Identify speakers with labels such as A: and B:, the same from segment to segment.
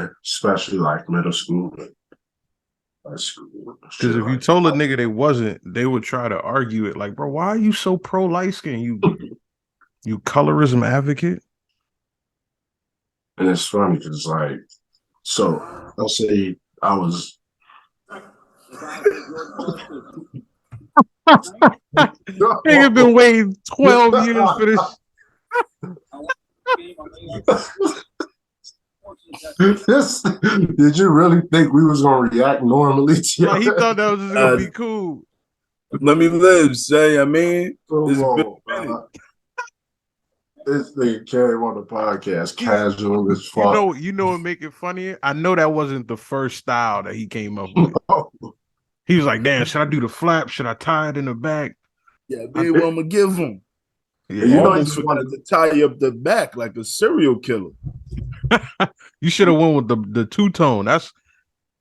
A: boy, especially like middle school.
B: Because if you told a nigga they wasn't, they would try to argue it. Like, bro, why are you so pro light skin? You colorism advocate.
A: And it's funny because like, so I'll say I was.
B: Nigga been waiting 12 years for this.
A: Did you really think we was gonna react normally to
B: Like, he thought that was just gonna be cool.
C: Let me live, say. I mean,
A: this thing came on the podcast casual as fuck.
B: You know what make it funnier? I know that wasn't the first style that he came up with.
A: No.
B: He was like, damn, should I do the flap? Should I tie it in the back?
C: Yeah, baby, what I'm gonna give him.
B: Yeah,
C: you almost wanted to tie up the back like a serial killer.
B: You should have went with the two-tone. That's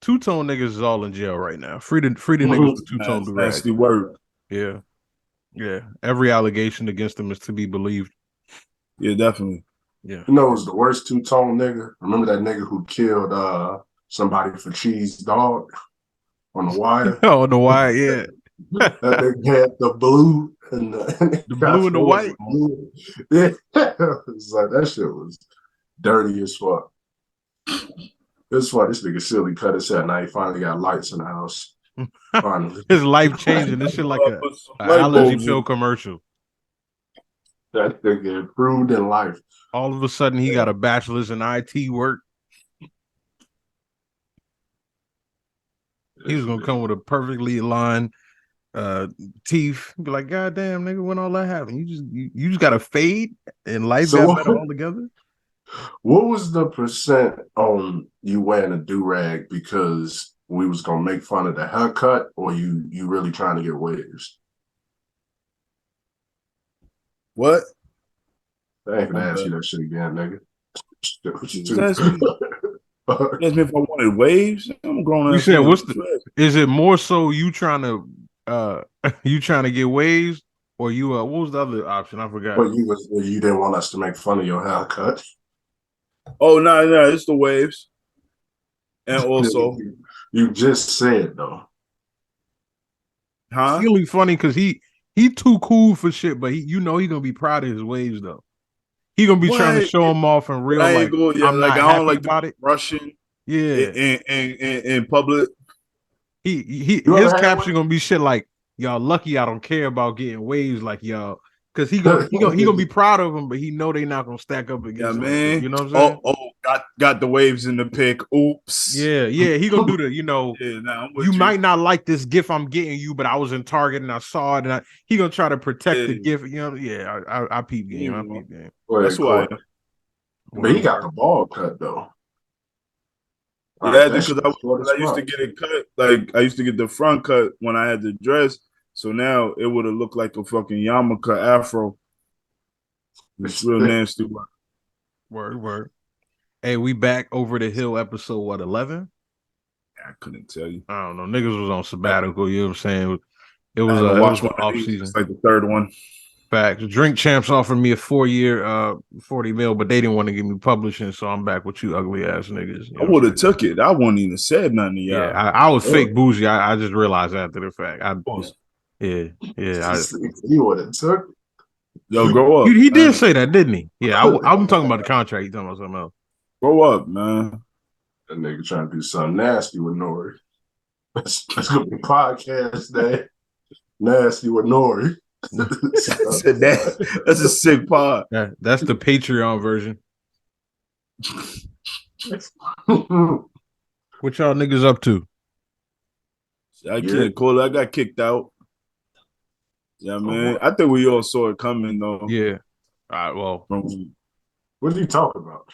B: two-tone niggas is all in jail right now. Free the niggas with two-tone do rag.
C: Nasty word.
B: Yeah. Yeah. Every allegation against them is to be believed.
C: Yeah, definitely.
B: Yeah.
A: You know, it was the worst two-tone nigga. Remember that nigga who killed somebody for cheese dog on the wire?
B: Oh, on the wire, yeah.
A: That nigga had the blue and the
B: blue and the white.
A: Yeah, it's like that shit was dirty as fuck. It's why this nigga silly cut his hair. Now he finally got lights in the house. Finally,
B: his life changing. This shit like a allergy pill commercial.
A: That nigga improved in life.
B: All of a sudden, he got a bachelor's in IT work. He was gonna come with a perfectly aligned teeth. Be like, God damn, nigga, when all that happened, you just got a fade and life got better altogether.
A: What was the percent on you wearing a do-rag because we was gonna make fun of the haircut, or you really trying to get waves?
C: What?
A: I ain't gonna ask you that shit again, nigga.
C: Ask me if I wanted waves. I'm grown.
B: You said is it more so you trying to get waves, or you what was the other option? I forgot.
A: But you didn't want us to make fun of your haircut.
C: Oh no, it's the waves. And also
A: you just said though.
B: Huh? It's really funny because he too cool for shit, but he gonna be proud of his waves though. He gonna be trying to show him off in real life. I'm not happy about it.
C: Rushing,
B: yeah,
C: in public.
B: His caption gonna be shit like, y'all lucky I don't care about getting waves like y'all. Cause he gonna be proud of them, but he know they not gonna stack up against him.
C: Man.
B: You know what I'm
C: saying? Got the waves in the pic. Oops.
B: Yeah. He gonna do the, you might not like this gift I'm getting you, but I was in Target and I saw it, and he gonna try to protect the gift. I peep game. I peep game.
C: That's why.
A: But he got the ball cut though.
C: Yeah, because I used to get it cut. Like I used to get the front cut when I had the dress. So now it would have looked like a fucking yarmulke afro. It's real nasty.
B: Word. Hey, we back over the hill episode, what, 11?
C: I couldn't tell you.
B: I don't know. Niggas was on sabbatical, you know what I'm saying? It was off season.
C: It's like the third one.
B: Facts. Drink Champs offered me a 4-year, 40 mil, but they didn't want to give me publishing, so I'm back with you ugly ass niggas.
C: I would have took it. I wouldn't even said nothing to y'all.
B: Yeah, I was fake bougie. I just realized after the fact. Yeah.
A: You would have took it.
C: Yo, grow up.
B: He did say that, didn't he? Yeah, I'm talking about the contract. He's talking about something else.
C: Grow up, man.
A: That nigga trying to do something nasty with Nori. That's gonna be podcast day. Nasty with Nori.
C: That's a sick pod.
B: Yeah, that's the Patreon version. What y'all niggas up to?
C: I can't call it. I got kicked out. Yeah, man. I think we all saw it coming though.
B: Yeah. All right. Well,
A: what are you talking about?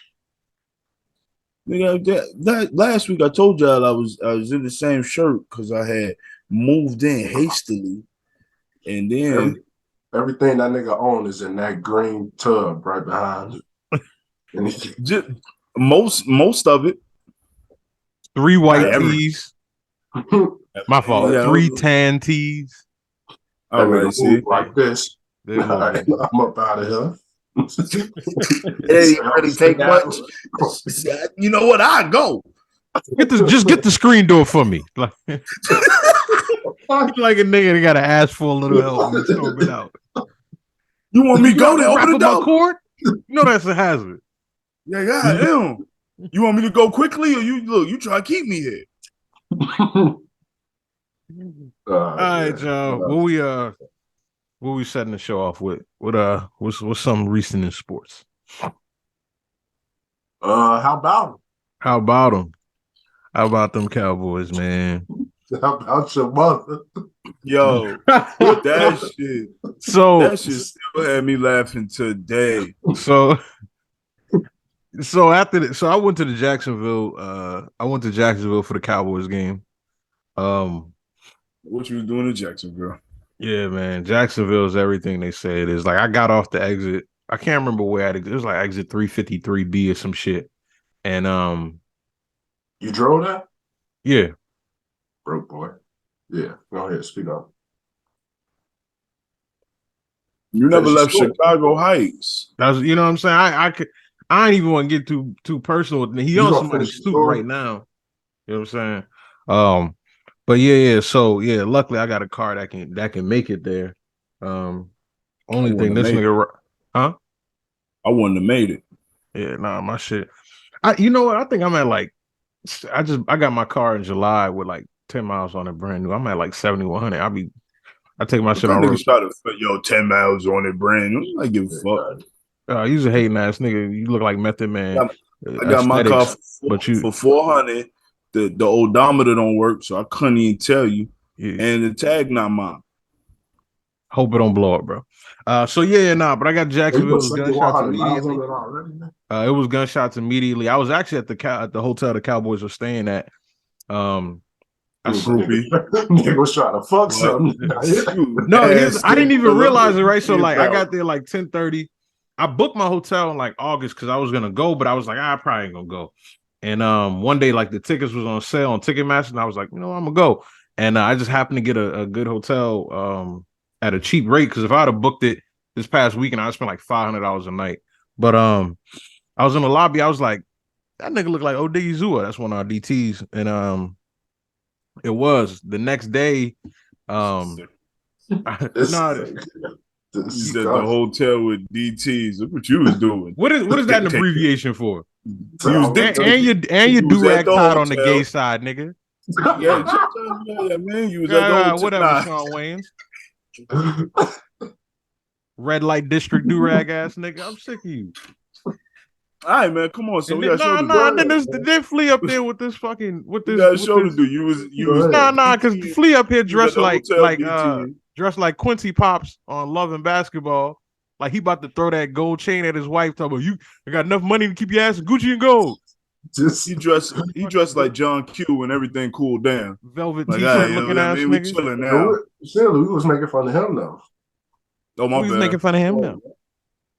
C: Nigga, that last week I told y'all I was in the same shirt because I had moved in hastily, and then
A: everything that nigga own is in that green tub right behind
C: it. Most of it.
B: 3 white tees. My fault. Yeah, 3 tan tees.
C: All right, see,
A: like this. Right, I'm up out of here.
C: It ain't really take much. You know what? I go.
B: Just get the screen door for me. Like a nigga that gotta ask for a little help when you storm it out.
C: You want me to go there? Open the door.
B: My cord? You know that's a hazard.
C: Yeah, goddamn. You want me to go quickly, or you try to keep me here?
B: All right, y'all. What we setting the show off with? What's something recent in sports?
A: How about
B: them? How about them Cowboys, man?
A: How about your mother?
C: Yo, that shit. That shit still had me laughing today.
B: So I went to Jacksonville for the Cowboys game.
C: What you was doing in Jacksonville?
B: Yeah, man. Jacksonville is everything they say it is. Like, I got off the exit. I can't remember where it was, like exit 353B or some shit. And
A: you drove that?
B: Yeah.
A: Broke boy. Yeah. Go ahead, speak up.
C: You never left Chicago Heights.
B: That's, you know what I'm saying? I ain't even want to get too personal with me. He on somebody's stoop right now. You know what I'm saying? But yeah. So yeah, luckily I got a car that can make it there. Only thing this nigga, huh?
C: I wouldn't have made it.
B: Yeah, nah, my shit. You know what? I think I'm at like, I got my car in July with like 10 miles on it, brand new. I'm at like 7,100. I take my shit on road.
C: Try to put 10 miles on it, brand new. I give a fuck.
B: You's a hating ass nigga. You look like Method Man.
C: I got my car for 400. The odometer don't work, so I couldn't even tell you. Yeah. And the tag not mine.
B: Hope it don't blow up, bro. But I got Jacksonville. It was gunshots immediately. It was gunshots immediately. I was actually at the hotel the Cowboys were staying at.
A: Nigga was trying to fuck something.
B: No, I didn't even realize it, right? So like I got there like 10:30. I booked my hotel in like August because I was gonna go, but I was like, I probably ain't gonna go. And one day, like the tickets was on sale on Ticketmaster, and I was like, I'm gonna go. And I just happened to get a good hotel at a cheap rate, because if I'd have booked it this past weekend, I'd spend like $500 a night. But I was in the lobby, I was like, that nigga looked like Odigizua. That's one of our DTs. And it was the next day.
C: You said the hotel with DTs. Look what you was doing.
B: What is that an abbreviation for? And your do-rag tied on the gay side, nigga.
C: Yeah, man. You was at the hotel.
B: Whatever, Sean Wayans. Red light district do-rag ass nigga. I'm sick of you.
C: All right, man. Come on. So we got
B: then Flea up there with this.
C: You got a show to do. You was
B: because Flea up here dressed like Quincy Pops on Love and Basketball. Like he about to throw that gold chain at his wife. Talking about, you got enough money to keep your ass in Gucci and gold.
C: He dressed like John Q when everything cooled down.
B: Velvet t-shirt looking ass nigga.
C: We chilling now.
A: We was making fun of him though.
C: Oh my
B: bad. Making fun of him now.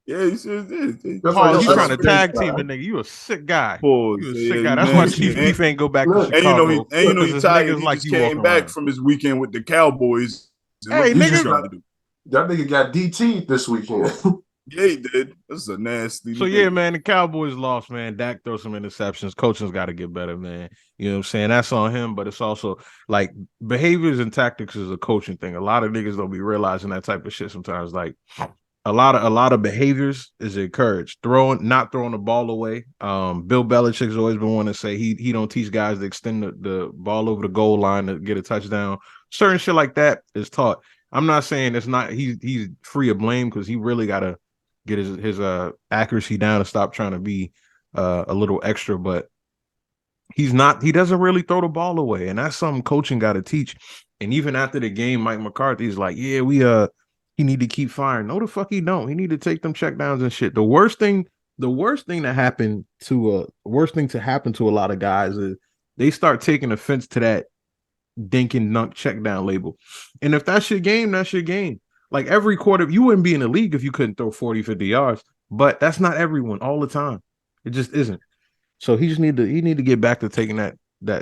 C: Yeah, he said this.
B: He's trying to tag team the nigga. You a sick guy. You a sick guy. That's why Chief Beef ain't go back to Chicago.
C: He tired. He just came back from his weekend with the Cowboys.
A: Hey, nigga. That nigga got DT this weekend.
C: Yeah, he did. This is a nasty.
B: So yeah, man, the Cowboys lost, man. Dak throws some interceptions. Coaching's got to get better, man. You know what I'm saying? That's on him, but it's also like behaviors and tactics is a coaching thing. A lot of niggas don't be realizing that type of shit sometimes. Like a lot of behaviors is encouraged. Not throwing the ball away. Bill Belichick's always been one to say he don't teach guys to extend the ball over the goal line to get a touchdown. Certain shit like that is taught. I'm not saying it's not he's free of blame, because he really gotta get his accuracy down and stop trying to be a little extra, but he doesn't really throw the ball away, and that's something coaching got to teach. And even after the game, Mike McCarthy's like, yeah, he need to keep firing. No, the fuck he don't. He need to take them checkdowns and shit. The worst thing to happen to a lot of guys is they start taking offense to that dink and dunk checkdown label. And if that's your game, that's your game. Like every quarter, you wouldn't be in the league if you couldn't throw 40, 50 yards, but that's not everyone all the time. It just isn't. So he need to get back to taking that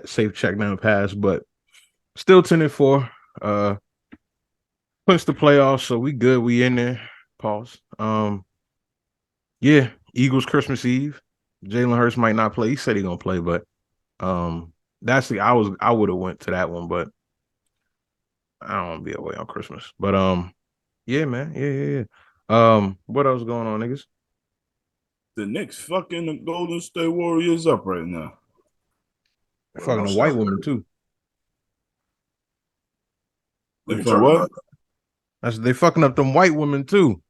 B: safe check down pass, but still 10-4. Clinch the playoffs, so we good. We in there. Pause. Yeah, Eagles Christmas Eve. Jalen Hurts might not play. He said he's gonna play, but I would have went to that one, but I don't want to be away on Christmas. But yeah, man, yeah. What else going on, niggas?
C: The Knicks fucking the Golden State Warriors up right now.
B: Fucking a white woman too.
C: They for what?
B: They fucking up them white women too.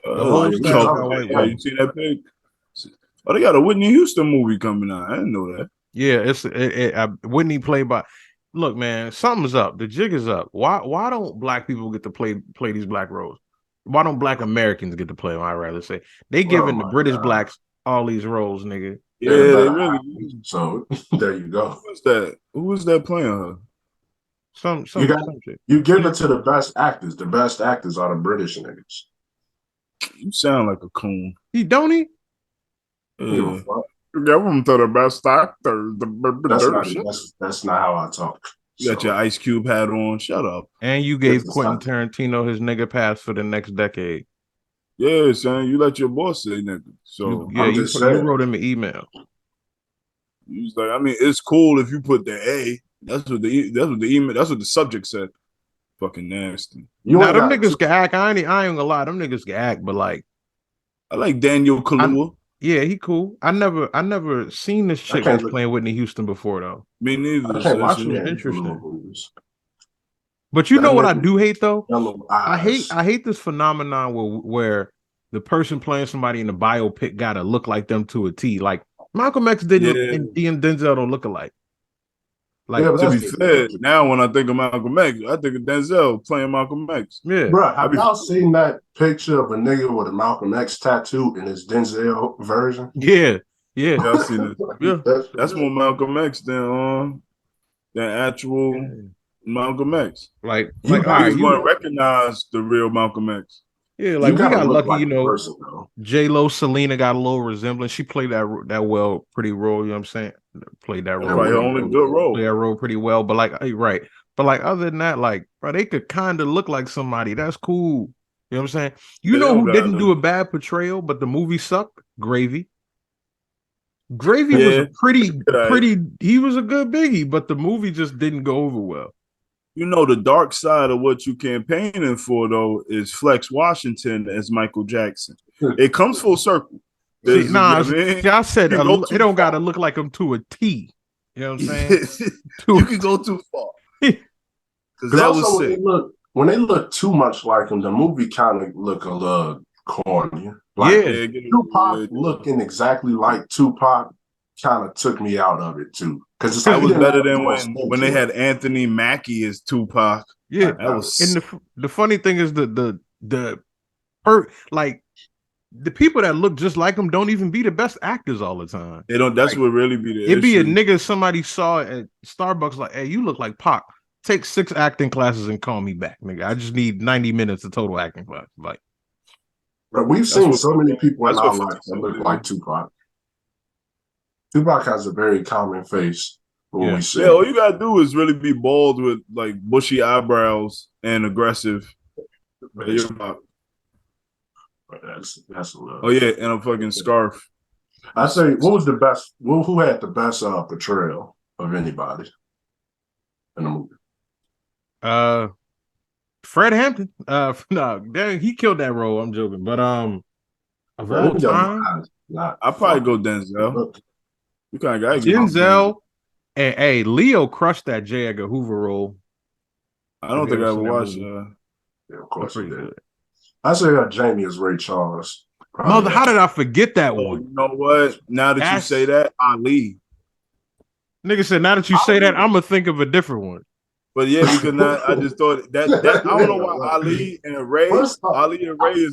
B: The whole staff got white women.
C: You see that pig? Oh, they got a Whitney Houston movie coming out. I didn't know that.
B: Yeah, Whitney played by. Look, man, something's up. The jig is up. Why don't black people get to play these black roles? Why don't black Americans get to play them? I'd rather say they giving the British blacks all these roles, nigga.
C: Yeah, they really.
A: So there you go.
C: Who was that? Who was that playing her?
B: Some
A: you give it to the best actors. The best actors are the British niggas.
C: You sound like a coon.
B: He don't he?
C: Yeah. Give them to the best actor.
A: That's not how I talk.
C: You got your Ice Cube hat on. Shut up.
B: And you gave Quentin Tarantino his nigga pass for the next decade.
C: Yeah, son. You let your boss say nigga. So
B: you wrote him an email.
C: He's like, I mean, it's cool if you put the A. That's what the subject said. Fucking nasty.
B: Now them niggas can act. I ain't gonna lie. Them niggas can act, but like,
C: I like Daniel Kaluuya.
B: Yeah, he cool. I never seen this chick that's playing Whitney Houston before though.
C: Me neither.
A: I can't watch it.
B: Interesting. But you know what I do hate though? I hate this phenomenon where the person playing somebody in the biopic gotta look like them to a T. Like Malcolm X didn't, and Denzel don't look alike. Like
C: to be fair, now when I think of Malcolm X, I think of Denzel playing Malcolm X.
B: Yeah,
A: bro. Have y'all seen that picture of a nigga with a Malcolm X tattoo in his Denzel version?
B: Yeah.
C: Y'all seen it? Yeah, that's more Malcolm X than actual Malcolm X.
B: Like
C: you going to recognize the real Malcolm X.
B: Yeah, like we got lucky, J-Lo, Selena got a little resemblance. She played that well, pretty role. You know what I'm saying? Played that role.
C: Right, only good role.
B: Played that role pretty well. But like, right. But like, other than that, like, bro, they could kind of look like somebody. That's cool. You know what I'm saying? You know who didn't do a bad portrayal, but the movie sucked? Gravy. Gravy was pretty. He was a good Biggie, but the movie just didn't go over well.
C: You know, the dark side of what you campaigning for, though, is Flex Washington as Michael Jackson. It comes full circle.
B: I said it don't got to look like him to a T. You know what I'm saying?
C: You can go too far. Because that was sick.
A: When they look too much like him, the movie kind of look a little corny. Like, Tupac looking exactly like Tupac kind of took me out of it too. Because
C: that was better than when they had Anthony Mackie as Tupac.
B: Yeah, that was. And the funny thing is the people that look just like him don't even be the best actors all the time.
C: They don't. That's what really be the issue.
B: It'd be a nigga somebody saw at Starbucks like, hey, you look like Pac. Take 6 acting classes and call me back, nigga. I just need 90 minutes of total acting class. Like,
A: but we've seen so many people in our life that look like Tupac. Tupac has a very common face.
C: Yeah, all you gotta do is really be bald with like bushy eyebrows and aggressive.
A: That's a little.
C: Oh yeah, and a fucking scarf.
A: I say, what was the best? Who had the best portrayal of anybody in the movie?
B: Fred Hampton. No, he killed that role. I'm joking, but of all time,
C: I'll probably go Denzel. You kind of got
B: Denzel. And hey, Leo crushed that J. Edgar Hoover role.
C: I don't think I ever watched it.
A: Yeah, of course he did. I say Jamie is Ray Charles.
B: Mother, how did I forget that one?
C: You know what? Now that you say that, Ali.
B: Nigga said, now that you say that, I'm gonna think of a different one.
C: But yeah, because I just thought that I don't know why Ali and Ray is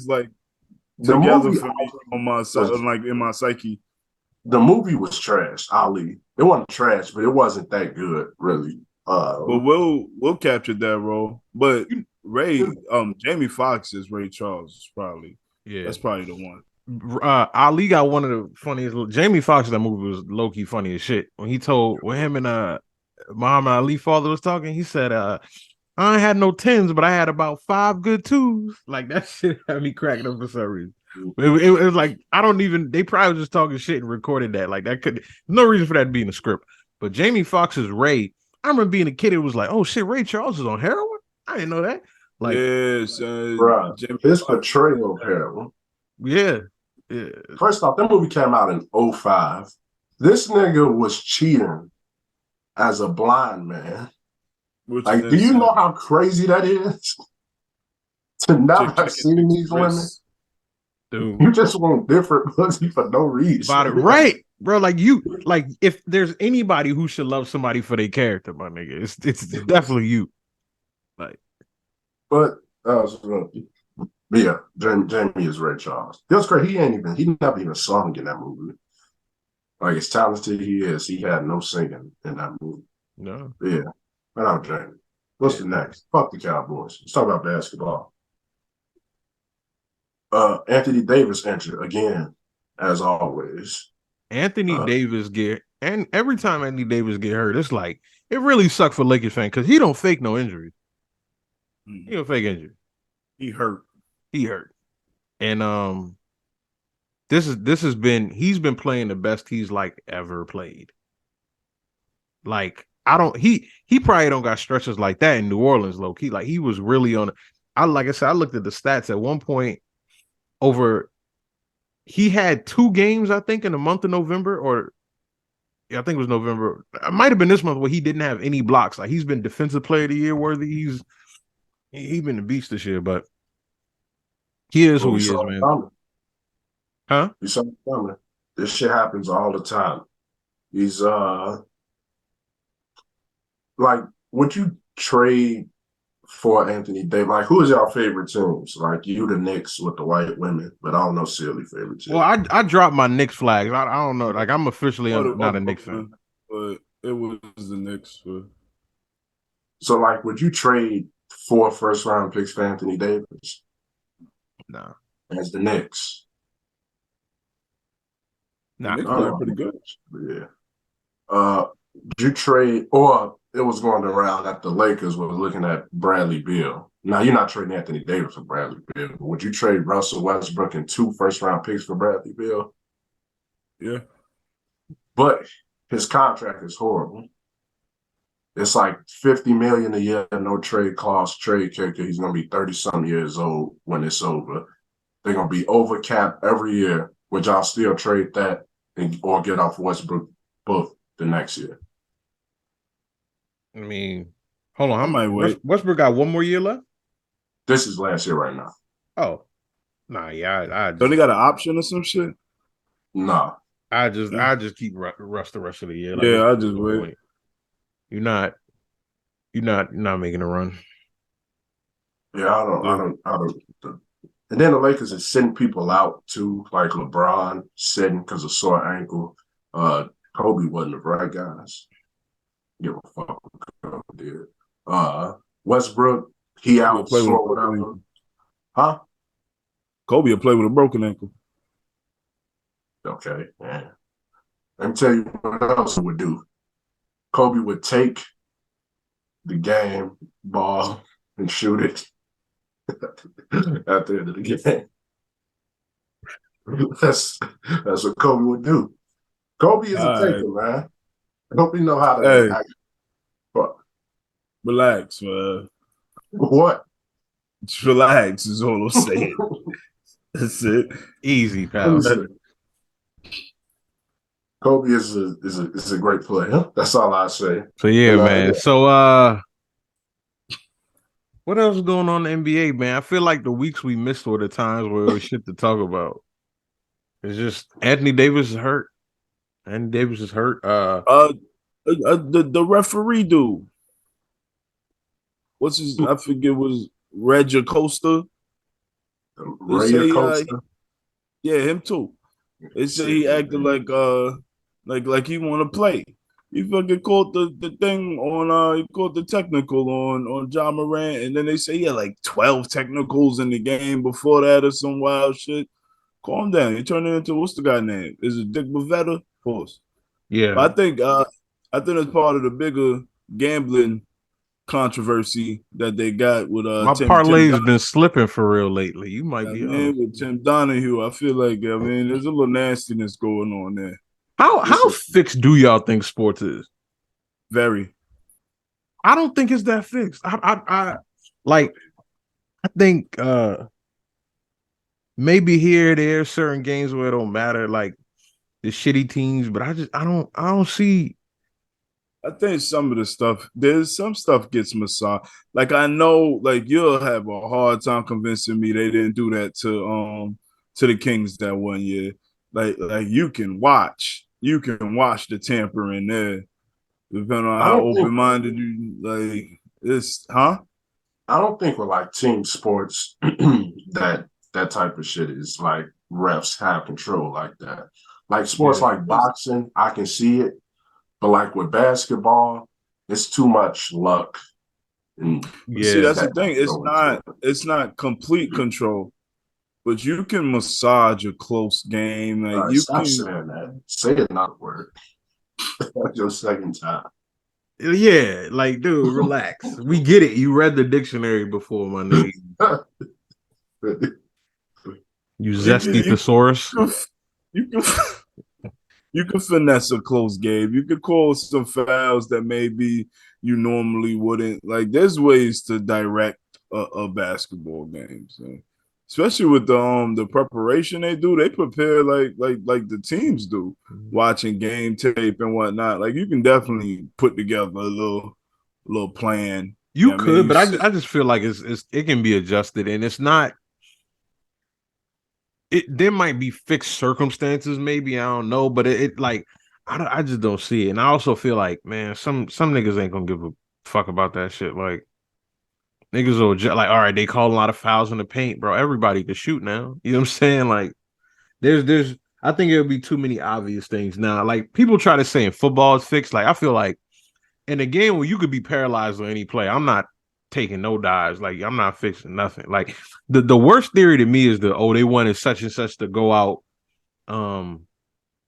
C: like together for me on my like in my psyche.
A: The movie was trash, Ali. It wasn't trash, but it wasn't that good, really.
C: But we'll capture that role. But Ray, Jamie Foxx is Ray Charles, probably. Yeah, that's probably the one.
B: Ali got one of the funniest. Jamie Foxx in that movie was low key funny as shit. When him and Muhammad Ali father was talking, he said, "I ain't had no 10s, but I had about 5 good 2s." Like that shit had me cracking up for some reason. It was like I don't even. They probably was just talking shit and recorded that. Like that could no reason for that to be in the script. But Jamie Foxx's Ray, I remember being a kid. It was like, oh shit, Ray Charles is on heroin. I didn't know that. Like,
C: yes,
A: bro, his portrayal of heroin.
B: yeah.
A: First off, that movie came out in 2005. This nigga was cheating as a blind man. Like, do you know how crazy that is? To not have seen these women? Dude. You just want different pussy for no reason.
B: About it, right, bro? Like if there's anybody who should love somebody for their character, my nigga, it's definitely you. Like,
A: but yeah, Jamie is Ray Charles. It was great. He never even sung in that movie. Like as talented he is, he had no singing in that movie.
B: No.
A: Yeah. But I'm Jamie. What's the next? Fuck the Cowboys. Let's talk about basketball. Anthony Davis entered again, as always.
B: Anthony Davis and every time Anthony Davis get hurt, it's like it really sucked for Lakers fan because he don't fake no injury. He don't fake injury.
C: He hurt.
B: And he's been playing the best he's like ever played. Like he probably don't got stretches like that in New Orleans, low key. Like he was really on. Like I said, I looked at the stats at one point. He had 2 games, I think, in the month of November, or I think it was November. It might have been this month where he didn't have any blocks. Like he's been Defensive Player of the Year worthy. He's been the beast this year, but he is who he is, man. Huh?
A: You saw it coming. This shit happens all the time. He's like, would you trade for Anthony Davis? Like, who is your favorite teams? Like, you the Knicks with the white women, but I don't know silly favorite team.
B: Well, I dropped my Knicks flags. I don't know. Like, I'm officially not a Knicks fan.
C: But it was the Knicks.
A: So, like, would you trade 4 first-round picks for Anthony Davis?
B: No.
A: As the Knicks?
C: Nah. The Knicks are pretty good.
A: Yeah. Did you trade, or it was going around that the Lakers were looking at Bradley Beal. Now, you're not trading Anthony Davis for Bradley Beal. But would you trade Russell Westbrook and 2 first-round picks for Bradley Beal?
C: Yeah.
A: But his contract is horrible. It's like $50 million a year, no trade clause, trade kicker. He's going to be 30-something years old when it's over. They're going to be over cap every year. Would y'all still trade that or get off Westbrook both the next year?
B: I mean, hold on. I might wait. Westbrook got 1 more year left?
A: This is last year right now.
B: Oh. Nah, yeah.
C: Don't they got an option or some shit?
A: Nah.
B: I just keep Russ the rest of the year.
C: Like, yeah, I just wait.
B: You're not making a run.
A: Yeah, I don't. And then the Lakers are sending people out too, like LeBron sitting because of sore ankle. Kobe wasn't the right guys. Give a fuck what Kobe did. Westbrook, he out sore whatever. Huh?
C: Kobe will play with a broken ankle.
A: Okay, man. Let me tell you what else he would do. Kobe would take the game ball and shoot it at the end of the game. That's what Kobe would do. Kobe is a taker, man. I hope you know how to act.
C: Relax, man.
A: What?
C: Just relax is all I'm saying. That's it.
B: Easy, pal.
A: Kobe is a great player. That's all I say.
B: So yeah, man. So what else is going on in the NBA, man? I feel like the weeks we missed were the times where there was shit to talk about. It's just Anthony Davis is hurt. Anthony Davis is hurt.
C: The referee dude. What's his? I forget. Was Reggie Costa? Yeah, him too. They say he acted like he want to play. He fucking caught the thing on he caught the technical on John Morant, and then they say he had like 12 technicals in the game before that or some wild shit. Calm down. You turn it into what's the guy name? Is it Dick Bavetta? Of course.
B: Yeah.
C: But I think it's part of the bigger gambling controversy that they got with
B: My
C: Tim
B: parlay's
C: Donahue.
B: been slipping for real lately. You might
C: I
B: be
C: mean,
B: honest.
C: with Tim Donahue, I feel like there's a little nastiness going on there.
B: How fixed do y'all think sports is?
C: Very.
B: I don't think it's that fixed. I like I think maybe here there certain games where it don't matter, like the shitty teams, but I don't see.
C: I think there's some stuff gets massaged. Like I know, like you'll have a hard time convincing me they didn't do that to the Kings that 1 year. Like you can watch the tampering there, depending on
A: I
C: how
A: don't
C: open
A: think
C: minded you like. It's huh?
A: I don't think with like team sports that type of shit is like refs have control like that. Like sports
B: Yeah.
A: like boxing, I can see it, but like with basketball, it's too much luck and
C: See,
B: Yeah.
C: that's the
A: that
C: thing.
A: go into it.
C: It's not complete control, but you can massage a close game.
A: All
C: Like
A: right,
C: you
A: stop
C: can.
A: saying that. Say another word. That's your second time.
B: Yeah, like dude, relax. We get it. You read the dictionary before, my nigga. You
C: You can
B: zesty thesaurus.
C: you can you can finesse a close game. You could call some fouls that maybe you normally wouldn't. Like there's ways to direct a basketball game. So especially with the preparation they do, they prepare like the teams do, watching game tape and whatnot. Like you can definitely put together a little plan.
B: You
C: I mean,
B: could,
C: you
B: but
C: sit.
B: I just feel like it's it can be adjusted, and it's not. It there might be fixed circumstances, maybe I don't know, but it like I just don't see it, and I also feel like man, some niggas ain't gonna give a fuck about that shit. Like niggas will like, all right, they call a lot of fouls in the paint, bro. Everybody can shoot now. You know what I'm saying? Like there's I think there'll be too many obvious things now. Like people try to say in football it's fixed. Like I feel like in a game where you could be paralyzed on any play, I'm not taking no dives. Like I'm not fixing nothing. Like the worst theory to me is they wanted such and such to go out, um,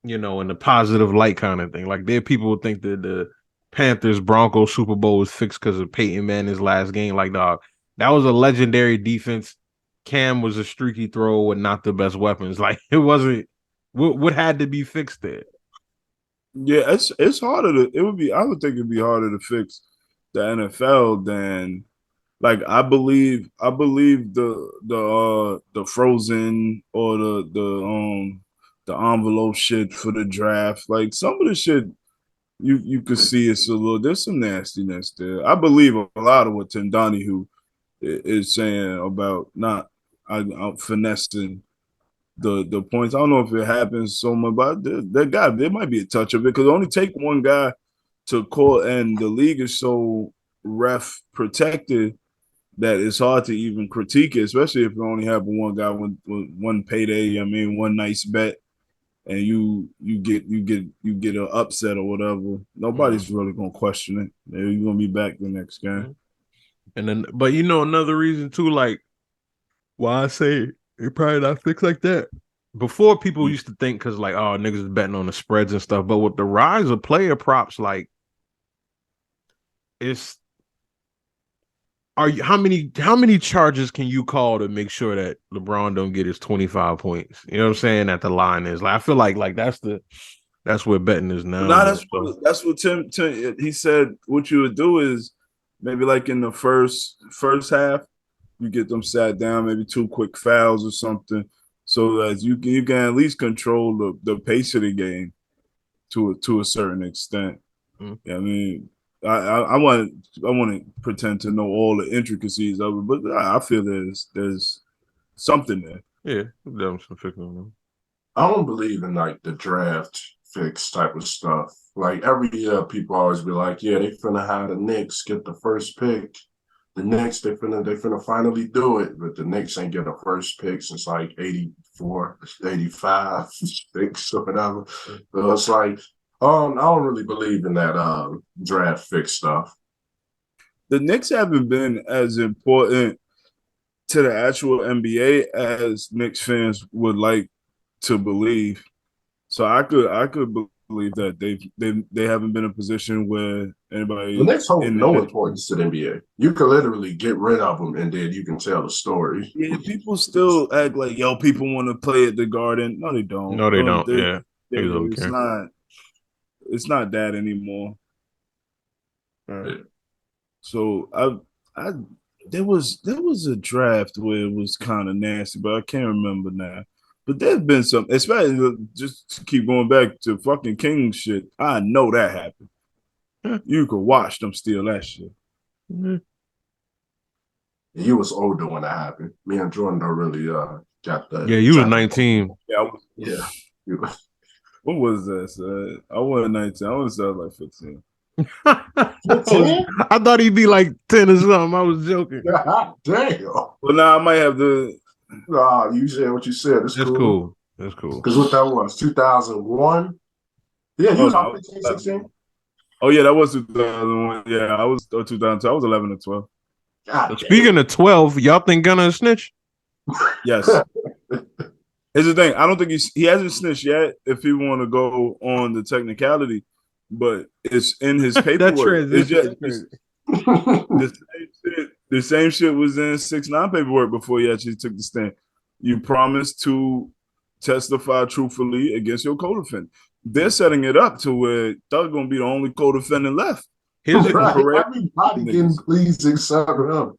B: in the positive light kind of thing. Like there people would think that the Panthers Broncos Super Bowl was fixed because of Peyton Manning's last game. Like dog, that was a legendary defense. Cam was a streaky thrower with not the best weapons. Like it wasn't what had to be fixed there.
C: Yeah, it's harder to. It would be. I would think it'd be harder to fix the NFL than like I believe the frozen or the envelope shit for the draft. Like some of the shit you could see it's a little. There's some nastiness there. I believe a lot of what Tim Donahue is saying about not finessing the points. I don't know if it happens so much, but there might be a touch of it because it only take one guy to call, and the league is so ref protected that it's hard to even critique it, especially if you only have one guy with one payday. I mean, one nice bet, and you get an upset or whatever. Nobody's really gonna question it. You're gonna be back the next game.
B: And then, but another reason too, like why I say it probably not fixed like that. Before people used to think because like, oh, niggas is betting on the spreads and stuff, but with the rise of player props, like it's how many charges can you call to make sure that LeBron don't get his 25 points? You know what I'm saying? That the line is like I feel like that's where betting is now.
C: Now
B: More so.
C: that's what Tim he said. What you would do is maybe like in the first half, you get them sat down, maybe two quick fouls or something, so that you can at least control the pace of the game to a certain extent.
B: Mm.
C: Yeah, I mean, I want to pretend to know all the intricacies of it, but I feel there's something there.
B: Yeah, them some fixing on them.
A: I don't believe in like the draft fix type of stuff. Like every year, people always be like, "Yeah, they finna have the Knicks get the first pick. The Knicks, they finna finally do it." But the Knicks ain't get a first pick since like 84, 85, 6 or whatever. So it's like, I don't really believe in that draft fix stuff.
C: The Knicks haven't been as important to the actual NBA as Knicks fans would like to believe. So I could believe that they haven't been in a position where anybody
A: The Knicks hold
C: in
A: no
C: the
A: importance to the NBA. You can literally get rid of them, and then you can tell the story.
C: yeah, people still act like yo, people want to play at the Garden. No, they don't.
B: No, they don't. Yeah, niggas don't
C: It's
B: care.
C: not that anymore.
A: Yeah.
C: So I there was a draft where it was kind of nasty, but I can't remember now. But there's been some, especially just to keep going back to fucking King shit. I know that happened.
B: Yeah.
C: You could watch them steal that shit.
B: Mm-hmm.
A: You was older when that happened. Me and Jordan don't really got that.
B: Yeah, you was 19.
C: Yeah,
A: Yeah.
C: what was this? I wasn't 19. I was like 15.
B: I thought he'd be like 10 or something. I was joking.
A: God damn.
C: Well, now I might have to.
A: Nah, you said what you said. It's
B: That's cool. That's cool.
A: Because what that was, 2001? Yeah, you
C: Oh,
A: was 15, 16?
C: Oh, yeah, that was 2001. Yeah, I was 2002. I was 11 or 12.
A: God
B: Speaking of 12, y'all think Gunna a snitch?
C: Yes. Here's the thing. I don't think he hasn't snitched yet if he want to go on the technicality, but it's in his paperwork. It's just, the same shit was in 6ix9ine paperwork before he actually took the stand. You promised to testify truthfully against your co-defendant. They're setting it up to where Thug gonna be the only co-defendant left.
A: Everybody getting pleased except him.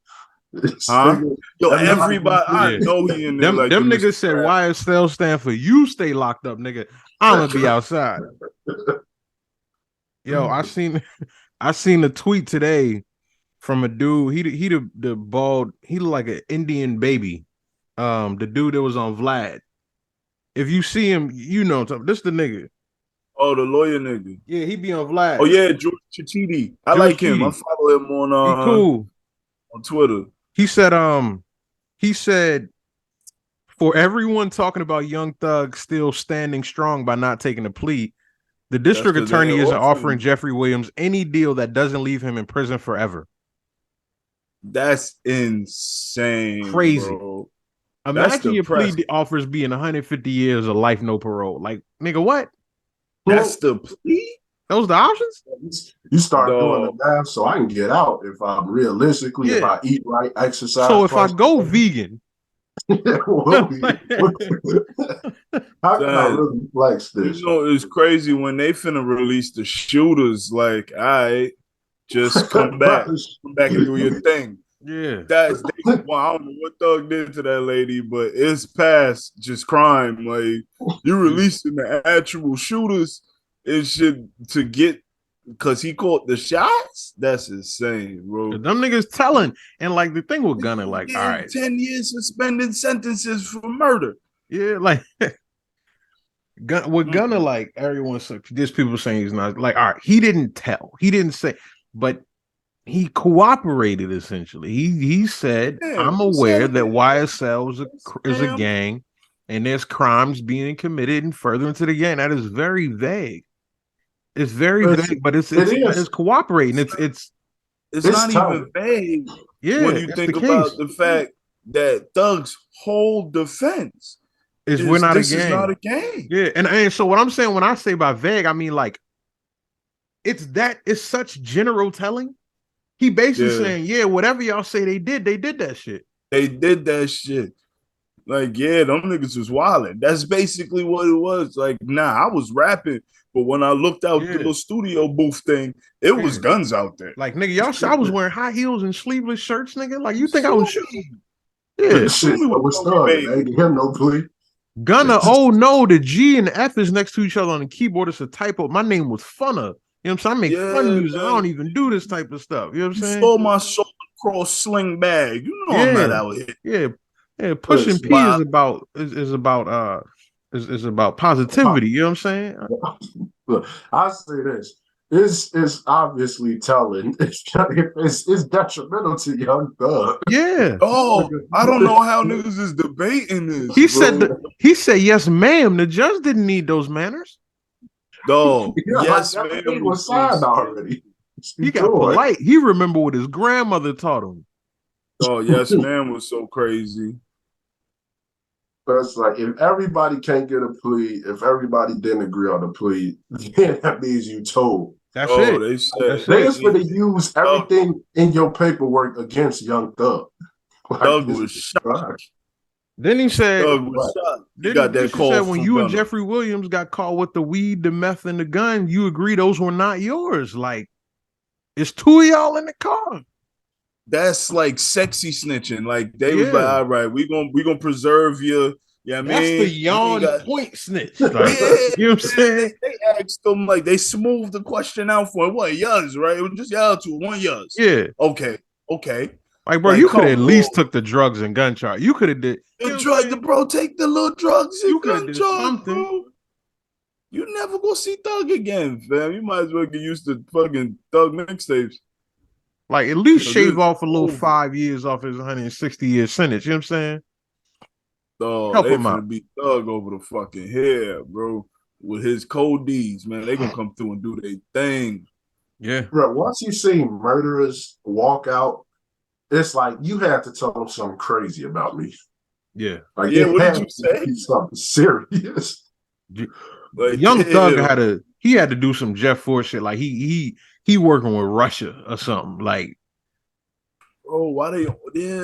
C: Huh? Yo, everybody, I know he in there.
B: Them niggas said YSL stand for you stay locked up, nigga. I'ma be outside. Yo, I seen a tweet today from a dude. He the bald. He look like an Indian baby. The dude that was on Vlad. If you see him, you know this the nigga.
C: Oh, the lawyer nigga.
B: Yeah, he be on Vlad.
C: Oh yeah, George Chichidi. I like him. I follow him on
B: he cool
C: on Twitter.
B: He said for everyone talking about Young Thug still standing strong by not taking a plea, the district attorney isn't offering Jeffrey Williams any deal that doesn't leave him in prison forever.
C: That's insane.
B: Crazy.
C: Bro.
B: Imagine your plea offers being 150 years of life, no parole. Like, nigga, what?
C: That's the plea?
B: Those the options?
A: You start doing the math so I can get out if I'm realistically, if I eat right, exercise.
B: So if I go vegan,
A: how can I really flex this?
C: You know, it's crazy when they finna release the shooters, like, all right, just come back and do your thing.
B: Yeah.
C: Well, I don't know what Thug did to that lady, but it's past just crime. Like, you releasing the actual shooters and shit to get, because he caught the shots? That's insane, bro.
B: Them niggas telling. And like the thing with Gunna, like, all right.
C: 10 years suspended sentences for murder.
B: Yeah, like with Gunna, like everyone's there's people saying he's not like, all right, he didn't tell. He didn't say, but he cooperated essentially. He said, I'm aware that YSL is a gang and there's crimes being committed and further into the gang. That is very vague. It's very vague, but it's cooperating. It's
C: not even vague.
B: Yeah,
C: when you think about the fact that Thug's whole defense
B: is we're not a gang.
C: This is not a gang.
B: Yeah, and so what I'm saying when I say by vague, I mean like it's such general telling. He basically saying, yeah, whatever y'all say they did that shit.
C: They did that shit. Like, yeah, them niggas was wilding. That's basically what it was. Like, I was rapping, but when I looked out the little studio booth thing, it was guns out there.
B: Like, nigga, I was wearing high heels and sleeveless shirts, nigga. Like, you think I was shooting? Yeah.
A: Shit, what's up? They didn't have no plea.
B: Gunna, oh no, the G and the F is next to each other on the keyboard. It's a typo. My name was Funna. You know what I'm saying? I make fun music. I don't even do this type of stuff. You know what I'm saying?
C: Stole my soul cross sling bag. You know I'm not out here.
B: Yeah. Pushing P is about positivity. You know what I'm saying?
A: Look, I say this. It's obviously telling. It's detrimental to Young Thug.
B: Yeah.
C: Oh, I don't know how niggas is debating this.
B: He said yes, ma'am. The judge didn't need those manners.
C: No, yes, ma'am.
A: He was signed already.
B: He got polite. He remembered what his grandmother taught him.
C: Oh, yes, ma'am was so crazy.
A: But it's like if everybody can't get a plea, if everybody didn't agree on the plea, then that means you told.
B: That's
C: Oh,
B: it.
C: they said
B: That's
A: They
B: it.
A: just going to use everything in your paperwork against Young Thug. Like,
C: Doug was shocked.
B: Then he said,
C: Doug was shocked. He
B: then
C: got
B: he
C: that call
B: said, when
C: from
B: you and
C: Gunna.
B: Jeffrey Williams got caught with the weed, the meth, and the gun, you agree those were not yours. Like, it's two of y'all in the car.
C: That's like sexy snitching. Like they was
B: Yeah.
C: like, all right, we gonna preserve you. Yeah,
B: That's the yawn point snitch. Like,
C: yeah,
B: you know what I'm saying?
C: they asked them like they smoothed the question out for what yours, right? It was just y'all two, one yours.
B: Yeah.
C: Okay.
B: Like, bro,
C: Like,
B: you could have at
C: come
B: least
C: on.
B: took the drugs and gun charge. You could have did. You know what I'm saying?
C: Bro, take the little drugs
B: You
C: and
B: coulda
C: gun
B: did
C: charge,
B: something.
C: bro. You never go see Thug again, fam. You might as well get used to fucking Thug mixtapes.
B: Like, at least
C: So
B: shave
C: this
B: off a little
C: over.
B: 5 years off his 160-year sentence. You know what I'm saying?
C: Dog,
B: Help
C: they
B: him out.
C: finna be Thug over the fucking hair, bro. With his cold D's, man. They gonna come through and do their thing.
B: Yeah.
A: bro, once you see murderers walk out, it's like you had to tell them something crazy about me.
B: Yeah.
A: Like,
C: Yeah,
A: it
C: what
A: had
C: did you
A: to
C: say?
A: be something serious.
C: Like,
B: Young Thug
C: damn.
B: had to do some Jeff Ford shit. Like he working with Russia or something. Like,
C: Bro, why they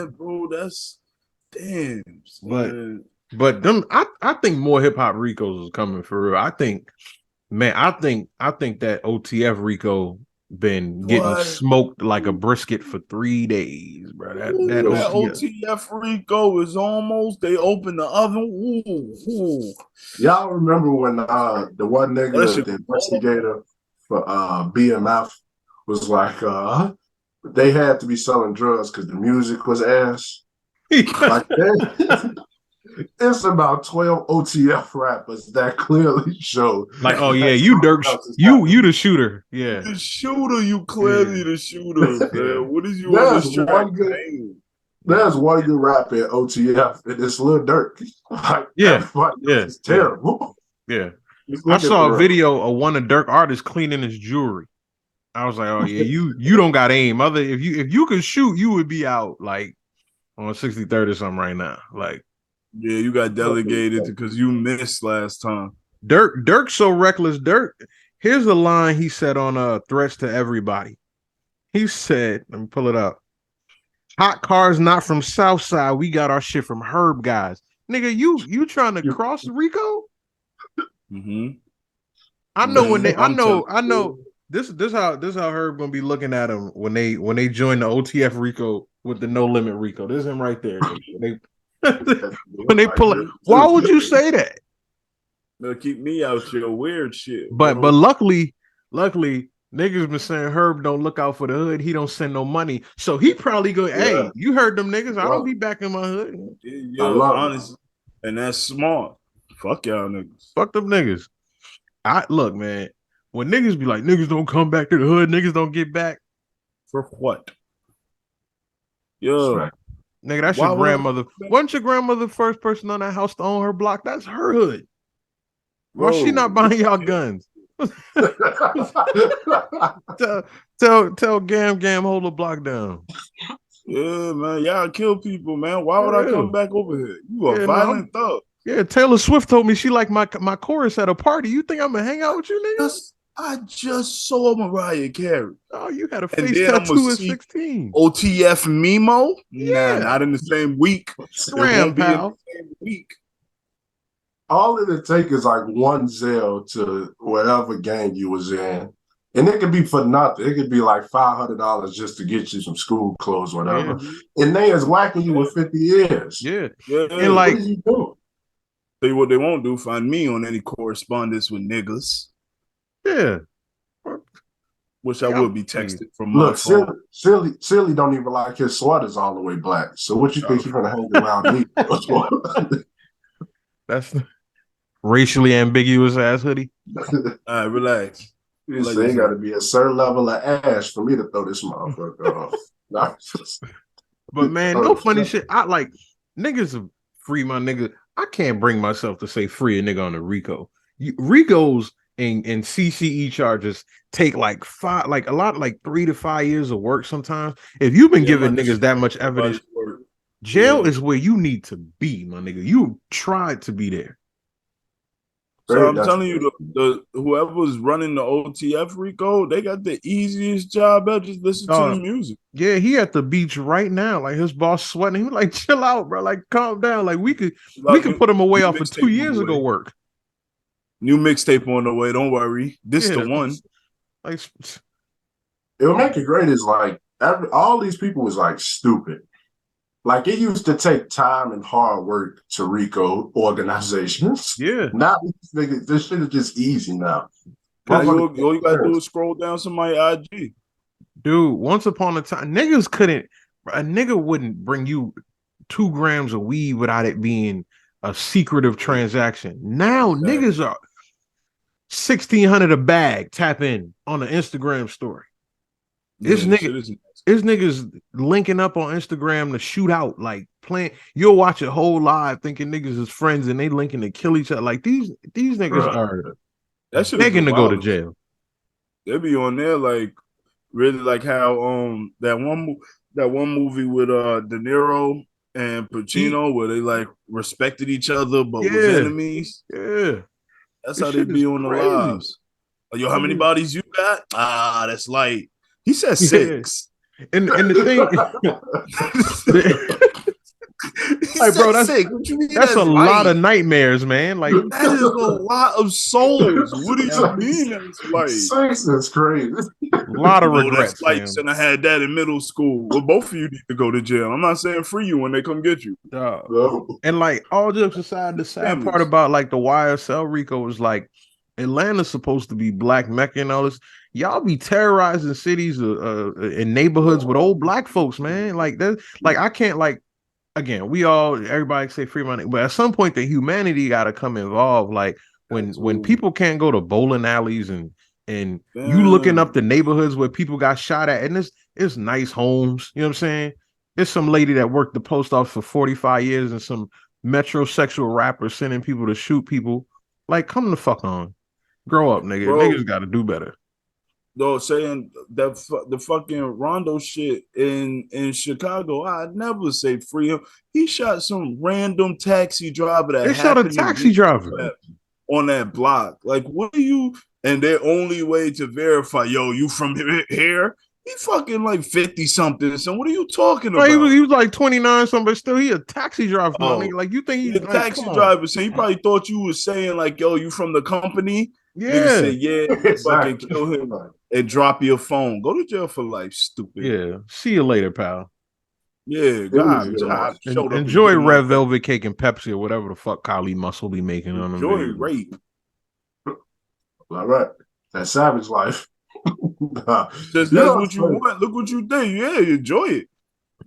C: bro, that's damn. Son.
B: but them I think more hip hop Ricos is coming for real. I think that OTF Rico been getting
C: What?
B: smoked like a brisket for 3 days, bro. That
C: OTF Rico is almost. They opened the oven. Ooh.
A: Y'all remember when the one nigga, the investigator for BMF was like, they had to be selling drugs because the music was ass. Like that. It's about 12 OTF rappers that clearly show.
B: like, oh yeah, you Dirk, you the shooter. Yeah.
C: The shooter, you clearly the shooter, man. What is you
A: There's
C: on this track?
A: There's one good rapper at OTF, and it's Lil Durk. Like, everybody else is terrible.
B: Yeah. I saw a video of one of Dirk artists cleaning his jewelry. I was like, oh yeah, you don't got aim. If you could shoot, you would be out like on 63rd or something right now. Like,
C: yeah, you got delegated because you missed last time.
B: Dirk's so reckless. Here's a line he said on Threats to Everybody. He said, let me pull it up. Hot cars not from Southside. We got our shit from Herb guys. Nigga, you trying to cross Rico?
C: Mm-hmm.
B: I know. This how Herb gonna be looking at him when they join the OTF Rico with the No Limit Rico. There's him right there. When they pull it. Why would you say that?
C: They'll keep me out your weird shit.
B: But luckily, niggas been saying Herb don't look out for the hood. He don't send no money. So he probably go, hey, you heard them niggas. I don't be back in my hood.
C: I love honestly, and that's smart. Fuck y'all niggas.
B: Fuck them niggas. Look, man. When niggas be like, niggas don't come back to the hood, niggas don't get back.
C: For what? Yo.
B: Nigga, that's your grandmother. Wasn't your grandmother the first person on that house to own her block? That's her hood. Why she not buying y'all guns? tell Gam hold the block down.
C: Yeah, man. Y'all kill people, man. Why would I come back over here? You a violent thug.
B: Yeah, Taylor Swift told me she liked my chorus at a party. You think I'm gonna hang out with you, niggas?
C: I just saw Mariah Carey.
B: Oh, you had a face tattoo at 16.
C: OTF Mimo? Yeah. Nah, not in the same week.
B: Scram, pal.
C: In the same week.
A: All it takes is like one Zelle to whatever gang you was in. And it could be for nothing. It could be like $500 just to get you some school clothes, whatever. Yeah. And they is whacking you with 50 years.
B: Yeah.
A: And like, what are you doing?
C: Tell you what they won't do, find me on any correspondence with niggas.
B: Yeah.
C: Wish I would be texted from my phone.
A: Silly don't even like his sweaters all the way black. So what you think you're gonna hang around me?
B: That's racially ambiguous ass hoodie.
C: All right, relax.
A: This ain't gotta be a certain level of ash for me to throw this motherfucker off. But
B: man, no funny shit. I like niggas free my nigga. I can't bring myself to say free a nigga on a Rico. Ricos and CCE charges take like 3 to 5 years of work sometimes. If you've been giving niggas that much evidence, Jail is where you need to be, my nigga. You tried to be there.
C: So I'm telling you, the whoever's running the OTF Rico, they got the easiest job ever. Just listen to the music.
B: Yeah, he at the beach right now. Like his boss sweating. He was like, chill out, bro. Like, calm down. Like we could put him away off of 2 years ago work.
C: New mixtape on the way. Don't worry. This the one.
A: Like, it'll make it great is like all these people was like stupid. Like it used to take time and hard work to RICO organizations.
B: Yeah.
A: Now this shit is just easy now.
C: All you gotta do is scroll down somebody's IG.
B: Dude, once upon a time, niggas couldn't. A nigga wouldn't bring you 2 grams of weed without it being a secretive transaction. Now niggas are $1,600 a bag. Tap in on the Instagram story. This niggas linking up on Instagram to shoot out, like playing. You'll watch a whole live thinking niggas is friends and they linking to kill each other. Like these niggas are begging to go to jail.
C: They be on there like really like how that one movie with De Niro and Pacino where they like respected each other but was enemies.
B: Yeah,
C: that's how they be on the lives. Like, yo, how many bodies you got? Ah, that's light. He said 6.
B: And the thing, like, bro, that's a lot of nightmares, man. Like
C: that is a lot of souls. What do you mean that's light?
A: 6 is crazy.
B: A lot of regrets.
C: That's light, and I had that in middle school. Well, both of you need to go to jail. I'm not saying free you when they come get you.
B: And like all jokes aside, the sad part about like the YSL Rico is like Atlanta's supposed to be black Mecca and all this. Y'all be terrorizing cities in neighborhoods with old black folks, man. Like that, like I can't like. Again, everybody say free money, but at some point the humanity got to come involved. Like when people can't go to bowling alleys and you looking up the neighborhoods where people got shot at, and it's nice homes. You know what I'm saying? It's some lady that worked the post office for 45 years and some metrosexual rapper sending people to shoot people. Like, come the fuck on, grow up, nigga. Niggas got to do better.
C: Though saying that the fucking Rondo shit in Chicago, I'd never say free him. He shot some random taxi driver that
B: shot a taxi driver
C: on that block. Like, what are you? And their only way to verify, yo, you from here? He fucking like 50 something. So what are you talking about?
B: He was like 29 something, but still he a taxi driver. Nigga. Like you think he's
C: a taxi driver? So he probably thought you was saying like, yo, you from the company?
B: Yeah,
C: nigga say, yeah, fucking kill him and drop your phone. Go to jail for life, stupid.
B: Yeah, see you later, pal.
C: Yeah, God,
B: enjoy Red Velvet Cake and Pepsi or whatever the fuck Kylie Muscle be making on them.
C: Enjoy rape.
A: All right, that savage life.
C: That's what you want. Look what you think. Yeah, enjoy it.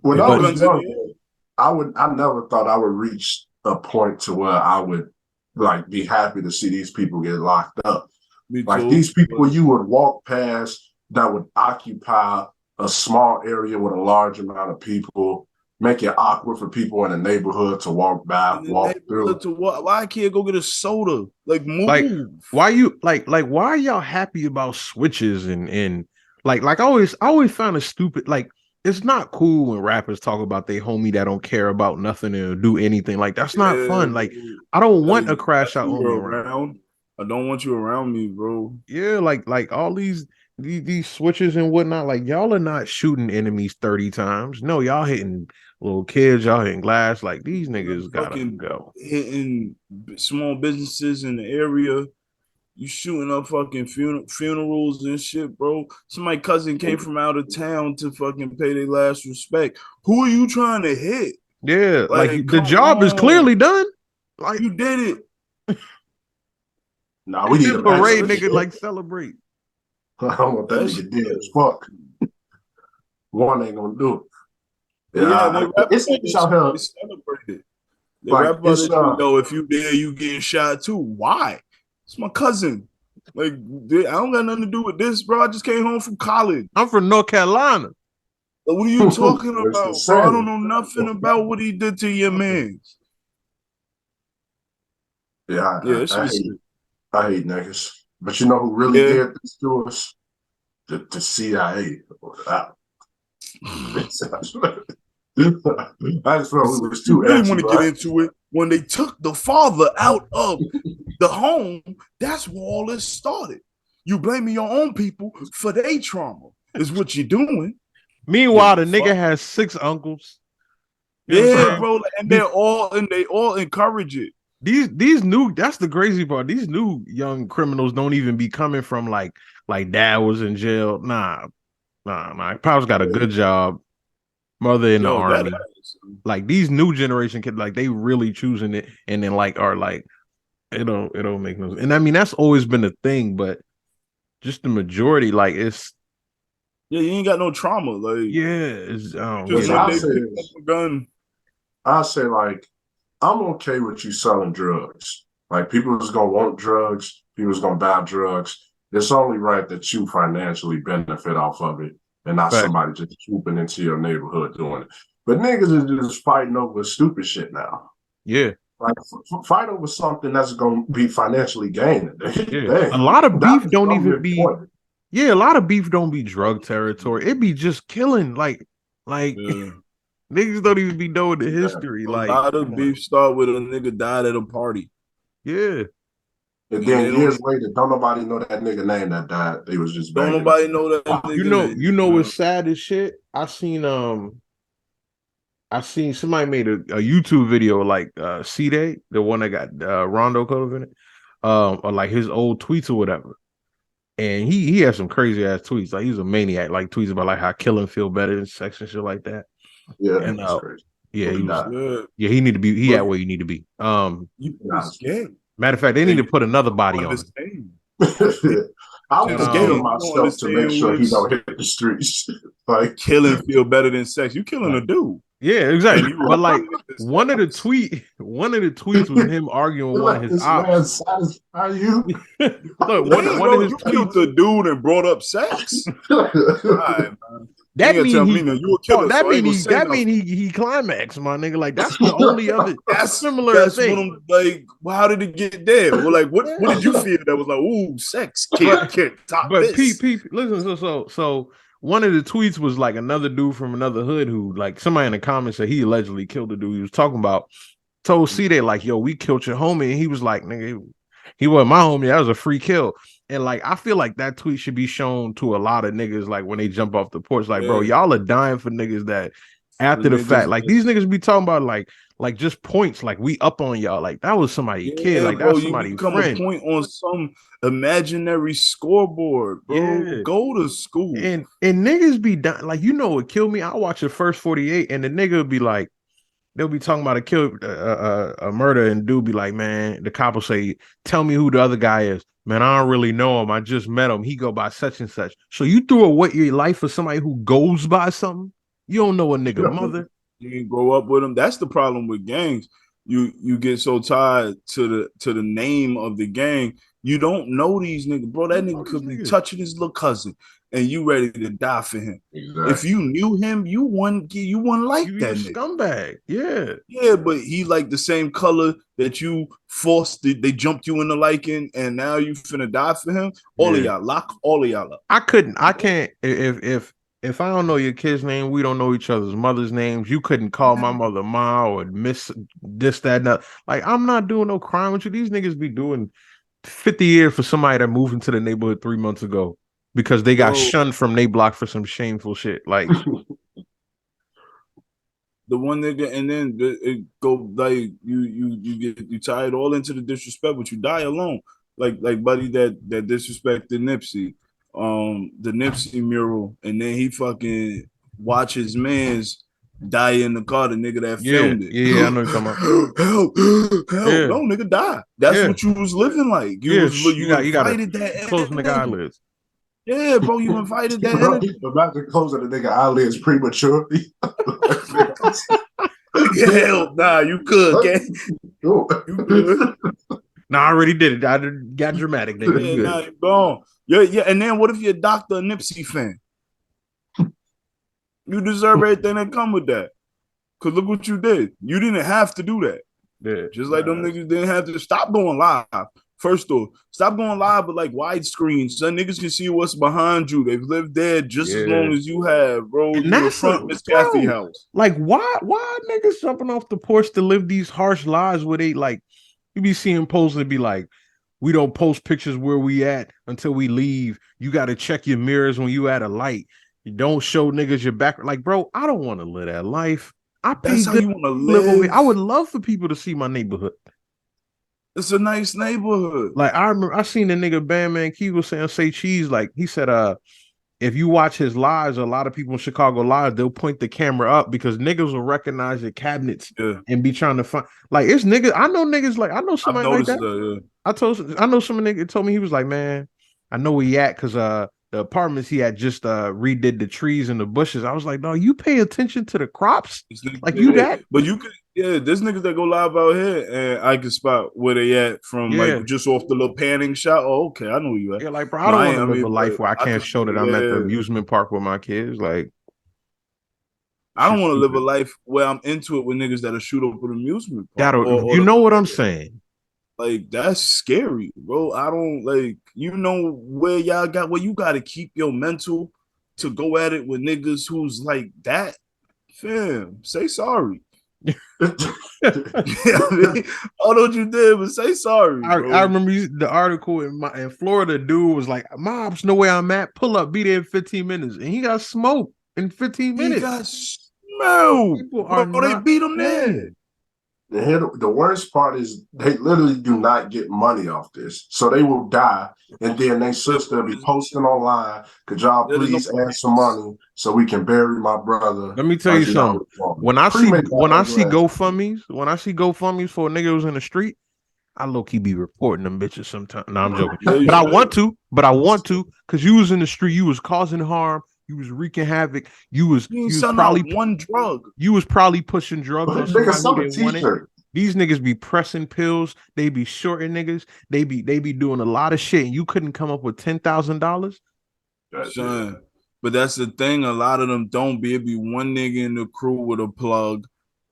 A: When I was young, I never thought I would reach a point to where I would like be happy to see these people get locked up. Like these people you would walk past that would occupy a small area with a large amount of people, make it awkward for people in the neighborhood to walk by, walk through.
C: Why I can't go get a soda? Like move.
B: Like why you like why are y'all happy about switches and like I always found it stupid. Like it's not cool when rappers talk about they homie that don't care about nothing and do anything. Like that's not fun. Like I don't want a crash out homie around.
C: I don't want you around me, bro.
B: Yeah, like all these switches and whatnot. Like y'all are not shooting enemies 30 times. No, y'all hitting little kids. Y'all hitting glass. Like these niggas gotta go.
C: Hitting small businesses in the area. You shooting up fucking funerals and shit, bro. Somebody's cousin came from out of town to fucking pay their last respect. Who are you trying to hit?
B: Yeah, like the job is clearly done. Like
C: you did it.
A: Nah, we need a
B: parade, nigga. Like celebrate.
A: I don't want that nigga dead as fuck. One ain't gonna do it.
C: It's out here. They celebrated. They rap about it, yo, if you there, you getting shot too. Why? It's my cousin. Like, I don't got nothing to do with this, bro. I just came home from college.
B: I'm from North Carolina.
C: What are you talking about, bro? I don't know nothing about what he did to your man.
A: Yeah, I hate niggas. But you know who really did this to us? The CIA. I just felt it was
C: You
A: too
C: really want to get
A: right?
C: into it when they took the father out of the home. That's where all this started. You blaming your own people for their trauma is what you're doing.
B: Meanwhile, the nigga has 6 uncles. You know what I'm
C: Yeah,
B: saying?
C: bro, and they all encourage it.
B: These new, that's the crazy part. These new young criminals don't even be coming from like dad was in jail. Nah. Pop's got a good job. Mother in the
C: Yo, that
B: army. Like these new generation kids, like they really choosing it, and then like are like it don't make no sense. And I mean that's always been a thing, but just the majority, like it's
C: yeah, you ain't got no trauma. Like
B: it's I don't
C: just
B: know.
C: when
A: I
C: they
A: say
C: pick up
A: this.
C: a gun.
A: I say like I'm okay with you selling drugs. Like people's gonna want drugs, people's gonna buy drugs. It's only right that you financially benefit off of it and not
B: Fact.
A: somebody just swooping into your neighborhood doing it. But niggas is just fighting over stupid shit now.
B: Yeah.
A: Like fight over something that's gonna be financially gaining.
B: Yeah. A
A: Dang,
B: lot of
A: that
B: beef
A: was
B: don't
A: something
B: even be
A: important.
B: yeah, a lot of beef don't be drug territory. It be just killing. Like
C: Yeah.
B: niggas don't even be knowing the
A: Yeah.
B: history.
C: A
B: Like,
C: lot of
B: come on.
C: beef start with a nigga died at a party.
B: Yeah.
A: And
C: And
A: then
C: they
A: years later, don't nobody know that nigga name that died. They was just
C: don't
A: banging.
C: nobody know that nigga name.
B: You know what's sad as shit? I seen somebody made a YouTube video like C-Day, the one that got Rondo Cove in it, or like his old tweets or whatever. And he has some crazy ass tweets. Like he's a maniac, like tweets about like how killing feel better than sex and shit like that.
A: Yeah,
B: And
A: that's crazy.
B: yeah, he was
C: Yeah.
B: he need to be he
C: Bro,
B: at where you need to be.
C: you
A: Nah,
C: was gay.
B: Matter of fact, they need to put another body on him.
C: Understand.
A: I
B: And
A: would
C: Just gay.
A: kill
C: You don't
A: myself to make
C: understand
A: sure he
C: what's
A: don't hit the streets. Like
C: killing feel better than sex. You killing a
B: like,
C: dude.
B: yeah,
C: And
B: exactly.
C: you
B: But like
C: sex.
B: one of the tweets was him arguing with one of
A: let
B: his
A: this man
B: ops.
A: satisfy you.
B: Look,
C: Damn,
B: one of
C: bro,
B: his
C: you killed
B: tweets.
C: the dude and brought up sex. All right, man. You ain't
B: That
C: gonna
B: mean
C: tell me
B: he.
C: no. You a
B: Oh,
C: killer, so I ain't gonna say
B: that mean
C: nothing.
B: he climaxed, my nigga. Like that's the only other similar
C: That's what
B: thing.
C: I'm like. Well, how did it get there? Well, like, what did you feel that was like, ooh, sex can't top
B: But
C: this?
B: listen. So one of the tweets was like another dude from another hood who like somebody in the comments said he allegedly killed the dude he was talking about. Told C they like, yo, we killed your homie, and he was like, nigga, he wasn't my homie. That was a free kill. And like, I feel like that tweet should be shown to a lot of niggas, like when they jump off the porch, like, bro,
C: Yeah,
B: y'all are dying for niggas that
C: the
B: after the fact,
C: niggas.
B: like these niggas be talking about like just points, like we up on y'all, like that was somebody kid,
C: Yeah,
B: like
C: bro,
B: that's
C: you
B: somebody
C: become a
B: friend.
C: point on some imaginary scoreboard, bro.
B: Yeah.
C: Go to school.
B: And niggas be dying, like you know what killed me? I watch the first 48, and the nigga would be like, they'll be talking about a murder, and dude be like, man, the cop will say, tell me who the other guy is. Man, I don't really know him. I just met him. He go by such and such. So you threw away your life for somebody who goes by something? You don't know a nigga mother.
C: You can grow up with them. That's the problem with gangs. You get so tied to the name of the gang. You don't know these niggas, bro. That nigga could be touching his little cousin, and you ready to die for him.
A: exactly.
C: If you knew him, you wouldn't like
B: You
C: that
B: a
C: nigga.
B: scumbag. Yeah.
C: Yeah, but he like the same color that you forced. They jumped you into liking, and now you finna die for him. All of y'all lock all of y'all up.
B: I can't if I don't know your kid's name, we don't know each other's mother's names. You couldn't call my mother Ma or miss this, that, and that. Like, I'm not doing no crime with you. These niggas be doing 50 years for somebody that moved into the neighborhood 3 months ago because they got shunned from their block for some shameful shit. Like
C: the one nigga, and then it go like you tie it all into the disrespect, but you die alone. Like buddy that disrespected Nipsey, the Nipsey mural, and then he fucking watch his man's die in the car, the nigga that filmed it.
B: Yeah, I know you're talking about.
C: Help,
B: Yeah.
C: no nigga die. That's what you was living like. You invited that
B: closing the eyelids.
C: Yeah, bro, you invited that energy.
A: Imagine closing the nigga eyelids prematurely.
C: Hell, nah, you could, gang. You could.
B: Nah, I already did it. I got dramatic, nigga.
C: Yeah, nah, you gone. Yeah, and then what if you're a Dr. Nipsey fan? You deserve everything that come with that. Cause look what you did. You didn't have to do that.
B: Yeah.
C: Just like them niggas didn't have to stop going live. First off, stop going live with like widescreens so niggas can see what's behind you. They've lived there just as long as you have, bro.
B: And
C: You in
B: that's
C: front Miss Kathy house.
B: Like, why niggas jumping off the porch to live these harsh lives where they like you be seeing posts and be like, we don't post pictures where we at until we leave. You got to check your mirrors when you at a light. You don't show niggas your back. Like, bro, I don't want to live that life. I pay
C: That's how
B: good
C: you want to
B: live over
C: live.
B: here. I would love for people to see my neighborhood.
C: It's a nice neighborhood.
B: Like, I remember I seen the nigga Bandman Key was saying, say cheese. Like, he said, if you watch his lives, a lot of people in Chicago lives, they'll point the camera up because niggas will recognize your cabinets and be trying to find. Like, it's niggas. I know niggas like I know somebody like that. I know some nigga told me, he was like, man, I know where he at because the apartments he had just redid the trees and the bushes. I was like, no, you pay attention to the crops, like you that.
C: But you could, there's niggas that go live out here, and I can spot where they at from, like just off the little panning shot. Oh, okay, I know where you at.
B: Yeah, like, bro, I don't want to live a life where I can't show that I'm at the amusement park with my kids. Like,
C: I don't want to live a life where I'm into it with niggas that'll shoot up an amusement park.
B: You know what I'm saying?
C: Like, that's scary, bro. I don't like, you know, where y'all got where you got to keep your mental to go at it with niggas who's like that. Fam, say sorry. Although you did, but say sorry.
B: I remember the article in Florida. Dude was like, "Mobs know where I'm at. Pull up, be there in 15 minutes," and he got smoked in 15 minutes.
C: He got smoked. People are they beat him there.
A: The worst part is they literally do not get money off this. So they will die, and then their sister will be posting online, could y'all please add some money so we can bury my brother.
B: Let me tell you something. When I see GoFundMes for a nigga who's in the street, I low-key be reporting them bitches sometimes. No, I'm joking. But I want to, because you was in the street, you was causing harm. You was wreaking havoc. You was probably
C: one drug.
B: You was probably pushing drugs on somebody who didn't want it. These niggas be pressing pills. They be shorting niggas. They be doing a lot of shit. And you couldn't come up with $10,000.
C: Son, but that's the thing. A lot of them don't be. It be one nigga in the crew with a plug,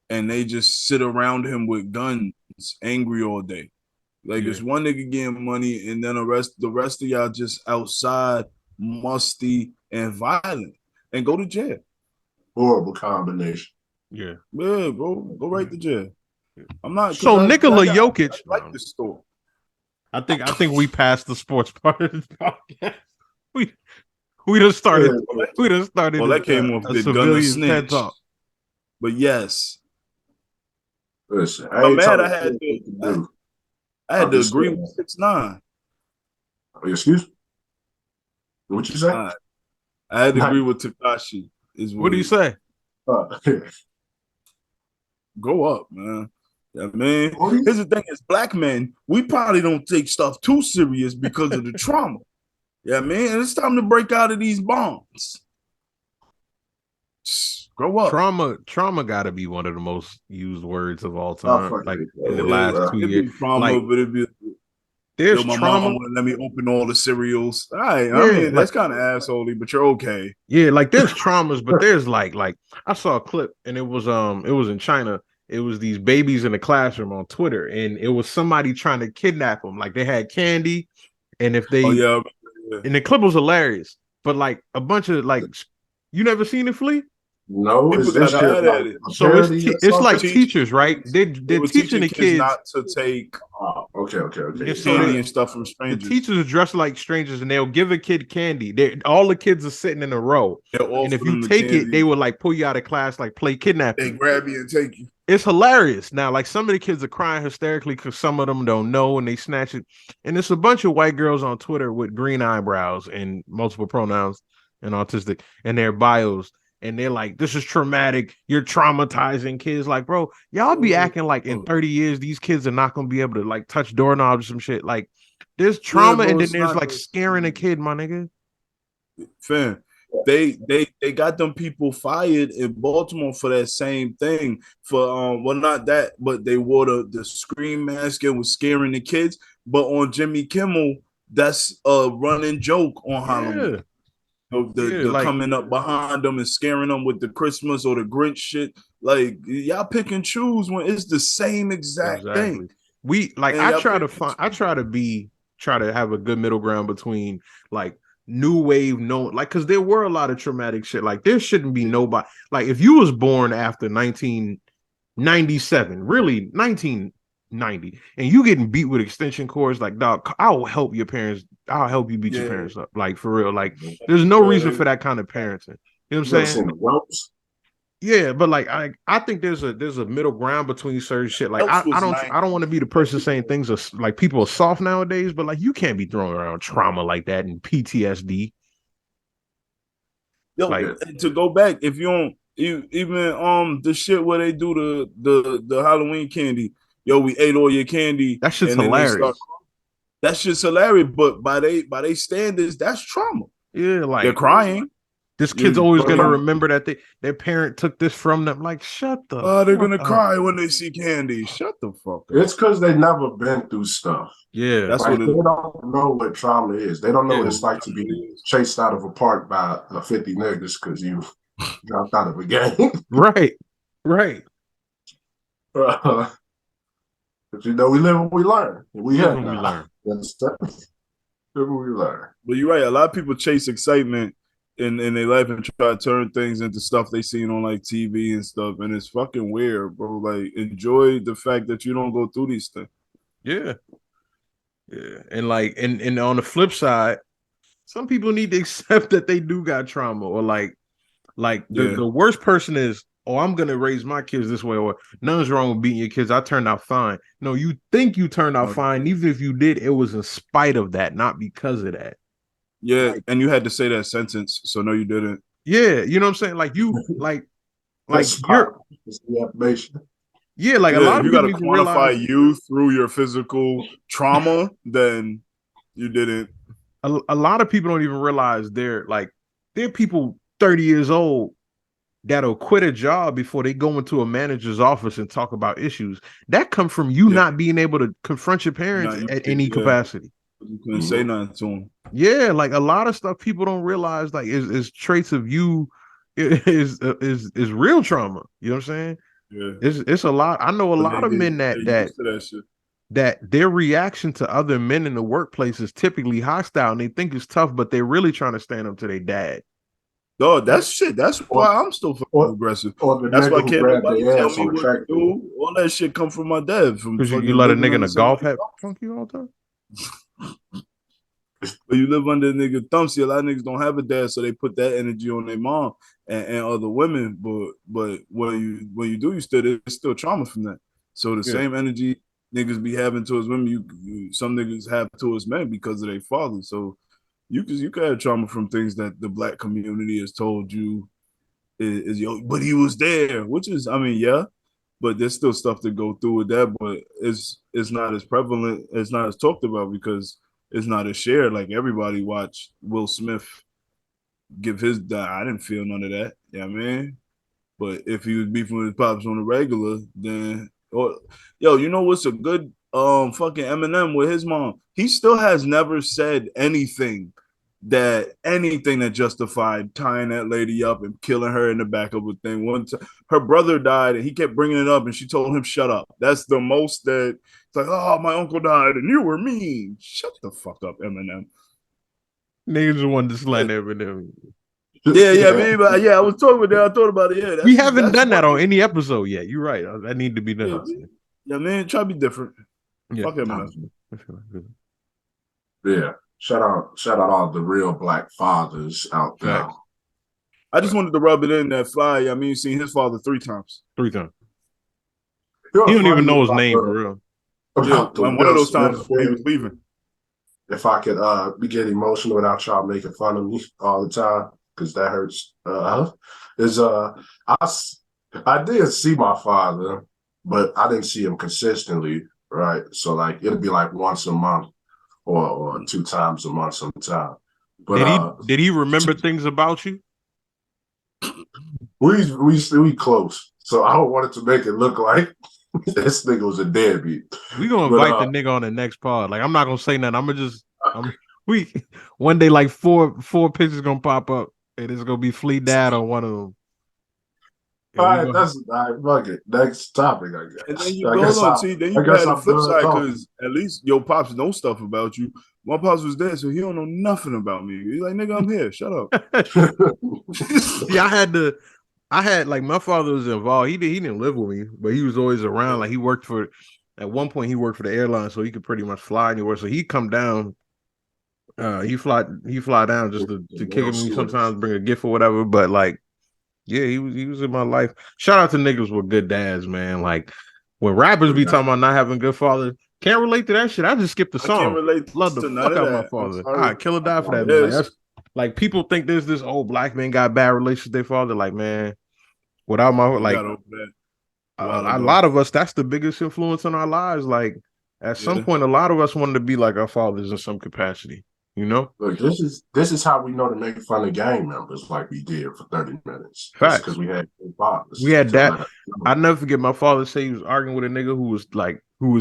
C: and they just sit around him with guns, angry all day. Like it's one nigga getting money, and then the rest of y'all just outside, musty and violent, and go to jail.
A: Horrible combination.
C: Yeah, bro, go right to jail. I'm not.
B: So Nikola Jokic,
C: I like this story.
B: I think we passed the sports part of this podcast. We just started.
C: Well, that came off the Gunna snitch. But yes,
A: listen,
C: I'm mad. I had to agree with 6ix9ine.
A: Excuse me? What you say?
C: I had to agree with Tekashi.
B: What do you say?
C: Grow up, man. Yeah, man. Here's the thing: as black men, we probably don't take stuff too serious because of the trauma. Yeah, man. And it's time to break out of these bonds. Grow up.
B: Trauma got to be one of the most used words of all time. Like in the last 2 years.
C: Trauma, but it'd be.
B: There's
C: my
B: trauma.
C: Mom let me open all the cereals. All right, I mean that's kind of assholey, but you're okay.
B: Yeah, like there's traumas, but there's like I saw a clip and it was in China. It was these babies in the classroom on Twitter, and it was somebody trying to kidnap them. Like they had candy, and if they and the clip was hilarious. But like a bunch of you never seen it, Flea?
A: No,
C: it's this shit
A: at
C: it.
B: So it's like teachers, right? They're teaching the kids
C: not to take candy and stuff from strangers.
B: The teachers are dressed like strangers, and they'll give a kid candy. All the kids are sitting in a row, and if you take it, they will like pull you out of class, like play kidnapping.
C: They grab you and take you.
B: It's hilarious. Now, like some of the kids are crying hysterically because some of them don't know and they snatch it. And it's a bunch of white girls on Twitter with green eyebrows and multiple pronouns and autistic in their bios. And they're like, this is traumatic. You're traumatizing kids. Like, bro, y'all be acting like in 30 years, these kids are not going to be able to like touch doorknobs or some shit. Like, there's trauma and then there's like scaring a kid, my nigga.
C: Fam, they got them people fired in Baltimore for that same thing. For well, not that, but they wore the scream mask and was scaring the kids. But on Jimmy Kimmel, that's a running joke on Halloween. The coming up behind them and scaring them with the Christmas or the Grinch shit. Like y'all pick and choose when it's the same exact thing.
B: I try to have a good middle ground between like new wave, because there were a lot of traumatic shit. Like there shouldn't be nobody, like if you was born after 1997, really 1990, and you getting beat with extension cords, like dog, I'll help you beat your parents up, like for real. Like there's no reason for that kind of parenting. You know what I'm saying?
A: The whelps?
B: Yeah, but like I think there's a middle ground between certain shit. Like I don't want to be the person saying things are like people are soft nowadays, but like you can't be throwing around trauma like that and PTSD.
C: Yo,
B: like
C: to go back, if you don't even the shit where they do the Halloween candy, yo, we ate all your candy.
B: That shit's
C: and then
B: hilarious.
C: That shit's hilarious, but by they standards, that's trauma.
B: Yeah, like
C: they're crying.
B: This kid's always gonna remember that their parent took this from them. Like, shut the fuck
C: they're gonna
B: up.
C: cry when they see candy. Shut the fuck up.
A: It's because they never been through stuff.
B: Yeah,
C: that's
A: like,
C: what
A: they don't know what trauma is. They don't know what it's like to be chased out of a park by 50 niggas because you dropped out of a game.
B: Right.
A: But you know, we live and we learn. We
B: live and we learn.
A: Live and we learn.
C: But you're right. A lot of people chase excitement in their life and try to turn things into stuff they seen on like TV and stuff, and it's fucking weird, bro. Like, enjoy the fact that you don't go through these things.
B: Yeah, and like, and on the flip side, some people need to accept that they do got trauma, or the worst person is, oh, I'm gonna raise my kids this way, or nothing's wrong with beating your kids. I turned out fine. No, you think you turned out fine, even if you did, it was in spite of that, not because of that.
C: Yeah, and you had to say that sentence, so no, you didn't.
B: Yeah, you know what I'm saying? Like you, like you're. Yeah, like a lot of
C: you
B: people
C: got to quantify you through your physical trauma, then you didn't.
B: A lot of people don't even realize there are people 30 years old that'll quit a job before they go into a manager's office and talk about issues. That come from you not being able to confront your parents at any capacity.
C: You couldn't say nothing to them.
B: Yeah, like a lot of stuff people don't realize, like is traits of you, is real trauma. You know what I'm saying?
C: Yeah,
B: it's a lot. I know a lot of men that their reaction to other men in the workplace is typically hostile, and they think it's tough, but they're really trying to stand up to their dad.
C: No, that's shit. That's why I'm still aggressive. That's why can't nobody tell me what to do. All that shit come from my dad.
B: Because you let a nigga in a golf hat funk you all the time.
C: But you live under a nigga thumb. See, a lot of niggas don't have a dad, so they put that energy on their mom and other women. But when you do, it's still trauma from that. So the same energy niggas be having towards women, some niggas have towards men because of their father. So you could have trauma from things that the black community has told you is but he was there, which is, I mean, yeah, but there's still stuff to go through with that. But it's not as prevalent, it's not as talked about because it's not as shared. Like everybody watched Will Smith give his I didn't feel none of that. You know what I mean? But if he was beefing with his pops on the regular, then you know what's a good fucking Eminem with his mom? He still has never said anything that justified tying that lady up and killing her in the back of a thing. One time, her brother died, and he kept bringing it up, and she told him, "Shut up." That's the most that it's like, "Oh, my uncle died, and you were mean." Shut the fuck up, Eminem.
B: Niggas the one to slander Eminem.
C: I was talking about that. I thought about it. Yeah,
B: we haven't done that on any episode yet. You're right. That need to be done.
C: Yeah, man, try to be different.
B: Yeah.
C: Fuck Eminem.
A: Yeah. Shout out all the real black fathers out there.
B: Facts.
C: I just wanted to rub it in that fly. I mean, you've seen his father 3 times.
B: 3 times. He don't even know his name for real.
C: Yeah, one of those times he was leaving.
A: If I could be getting emotional without y'all making fun of me all the time, because that hurts. I did see my father, but I didn't see him consistently, right? So like it'd be like once a month or 2 times a month sometime. But
B: did he remember things about you?
A: We close, so I don't want it to make it look like this nigga was a deadbeat.
B: We gonna invite the nigga on the next pod. Like I'm not gonna say nothing. One day like four pictures gonna pop up, and it's gonna be Flea Dad on one of them.
A: All right, that's all right. Fuck it. Next topic, I guess.
C: And then you go on. See, then you had the flip side because at least your pops know stuff about you. My pops was there, so he don't know nothing about me. He's like, nigga, I'm here. Shut up.
B: Yeah, I had like my father was involved. He didn't live with me, but he was always around. Like he worked for at one point he worked for the airline, so he could pretty much fly anywhere. So he'd come down. He fly down just to kick me sometimes, bring a gift or whatever. But like, yeah, he was in my life. Shout out to niggas with good dads, man. Like when rappers be talking about not having good fathers, can't relate to that shit. I just skipped the song.
C: I can't relate.
B: Love the fuck out my father. I kill or die for that. Man. Like people think there's this old black man got bad relations with their father. Like man, without my like a lot of us, that's the biggest influence in our lives. Like at some point, a lot of us wanted to be like our fathers in some capacity. You know,
A: look, this is how we know to make fun of gang members like we did for 30 minutes.
B: Facts,
A: because we had fathers.
B: We had that. I never forget my father say he was arguing with a nigga who was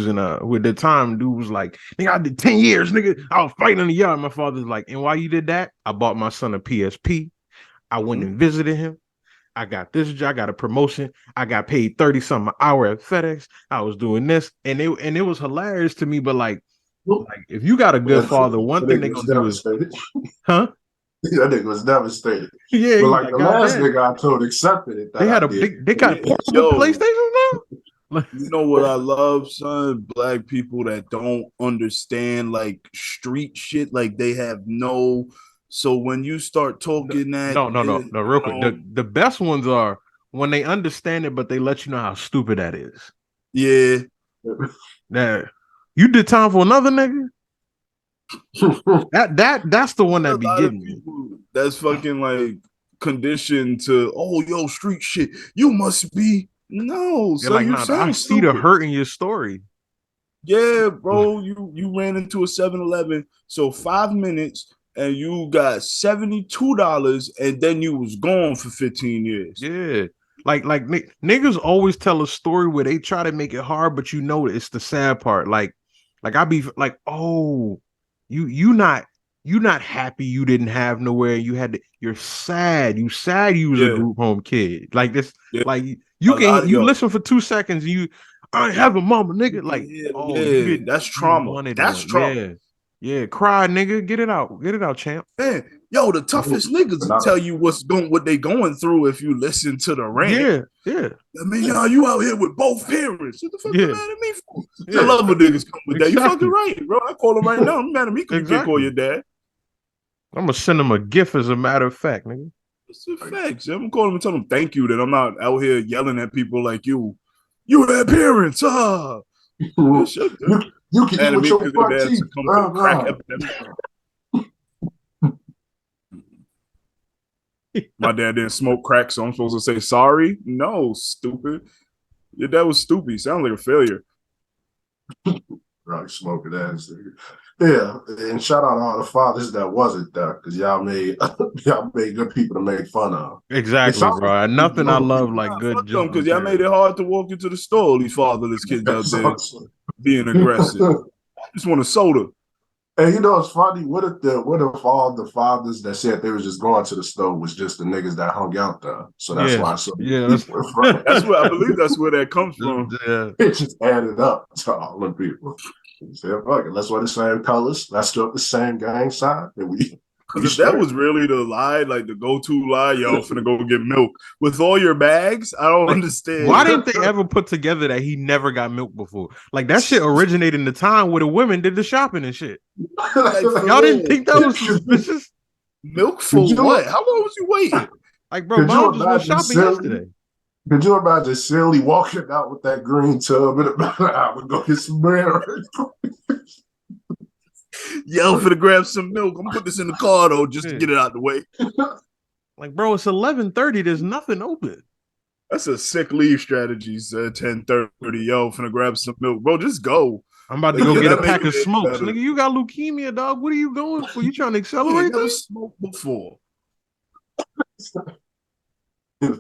B: in who at the time dude was like, nigga, I did 10 years, nigga. I was fighting in the yard. My father's like, and while you did that, I bought my son a PSP. I went and visited him. I got this job, I got a promotion. I got paid 30 something an hour at FedEx. I was doing this, and it was hilarious to me. But like if you got a good father, one thing they gonna do is, huh?
A: That nigga was devastated.
B: Yeah,
A: but like the last nigga I told accepted it.
B: They had they got portable PlayStation now.
C: You know what I love, son? Black people that don't understand like street shit, like they have no. So when you start talking that,
B: no, real quick, the best ones are when they understand it, but they let you know how stupid that is.
C: Yeah.
B: Now, you did time for another nigga. That's the one that be getting me.
C: That's fucking like conditioned to street shit. You must be so
B: like,
C: you
B: I see the hurt in your story.
C: Yeah, bro. You ran into a 7-Eleven, so 5 minutes and you got $72 and then you was gone for 15 years.
B: Yeah. Like niggas always tell a story where they try to make it hard, but you know it's the sad part. Like I be like, oh, you not happy you didn't have nowhere. You're sad. You was a group home kid. Like this, like you listen for 2 seconds and I have a mama, nigga. Like, you didn't.
C: That's trauma. That's trauma.
B: Yeah, cry, nigga. Get it out, champ.
C: Man, the toughest niggas will tell you what they going through if you listen to the rant.
B: Yeah.
C: I mean, you out here with both parents. What the fuck you mad at me for? I love when niggas come with that. You fucking right, bro. I call him right now. I'm mad at me because you can't call your dad.
B: I'm gonna send him a gift as a matter of fact, nigga.
C: It's a fact. I'm gonna call him and tell him thank you that I'm not out here yelling at people like you. You had parents,
A: You can eat with your front teeth.
C: My dad didn't smoke crack, so I'm supposed to say sorry? No, stupid. Your dad was stupid. Sounds like a failure.
A: Right, smoking ass. Yeah, and shout out to all the fathers that wasn't there because y'all made good people to make fun of.
B: Exactly, bro. Nothing I love like good jokes
C: because y'all made it hard to walk into the store. All these fatherless kids out there being aggressive. I just want a soda.
A: And it's funny. What if all the fathers that said they was just going to the store was just the niggas that hung out there? So that's why.
C: That's where I believe that's where that comes from.
A: Yeah. It just added up to all the people. Said, fuck it, let's wear the same colors. Let's do the same gang side.
C: Because if that was really the lie, like the go-to lie, yo, finna go get milk with all your bags. I don't understand.
B: Why didn't they ever put together that he never got milk before? Like that shit originated in the time where the women did the shopping and shit. Y'all didn't think that was suspicious?
C: Milk for what? How long was you waiting?
B: Like, bro, mom just went shopping yesterday.
A: Could you imagine Silly walking out with that green tub in about an hour to go get some bread?
C: Yo, finna grab some milk. I'm gonna put this in the car though, just to get it out the way.
B: Like, bro, it's 11:30. There's nothing open.
C: That's a sick leave strategy. 10:30. Yo, finna grab some milk, bro. Just go.
B: I'm about to go get a pack of smokes, nigga. You got leukemia, dog. What are you going for? You trying to accelerate?
C: Never smoked before.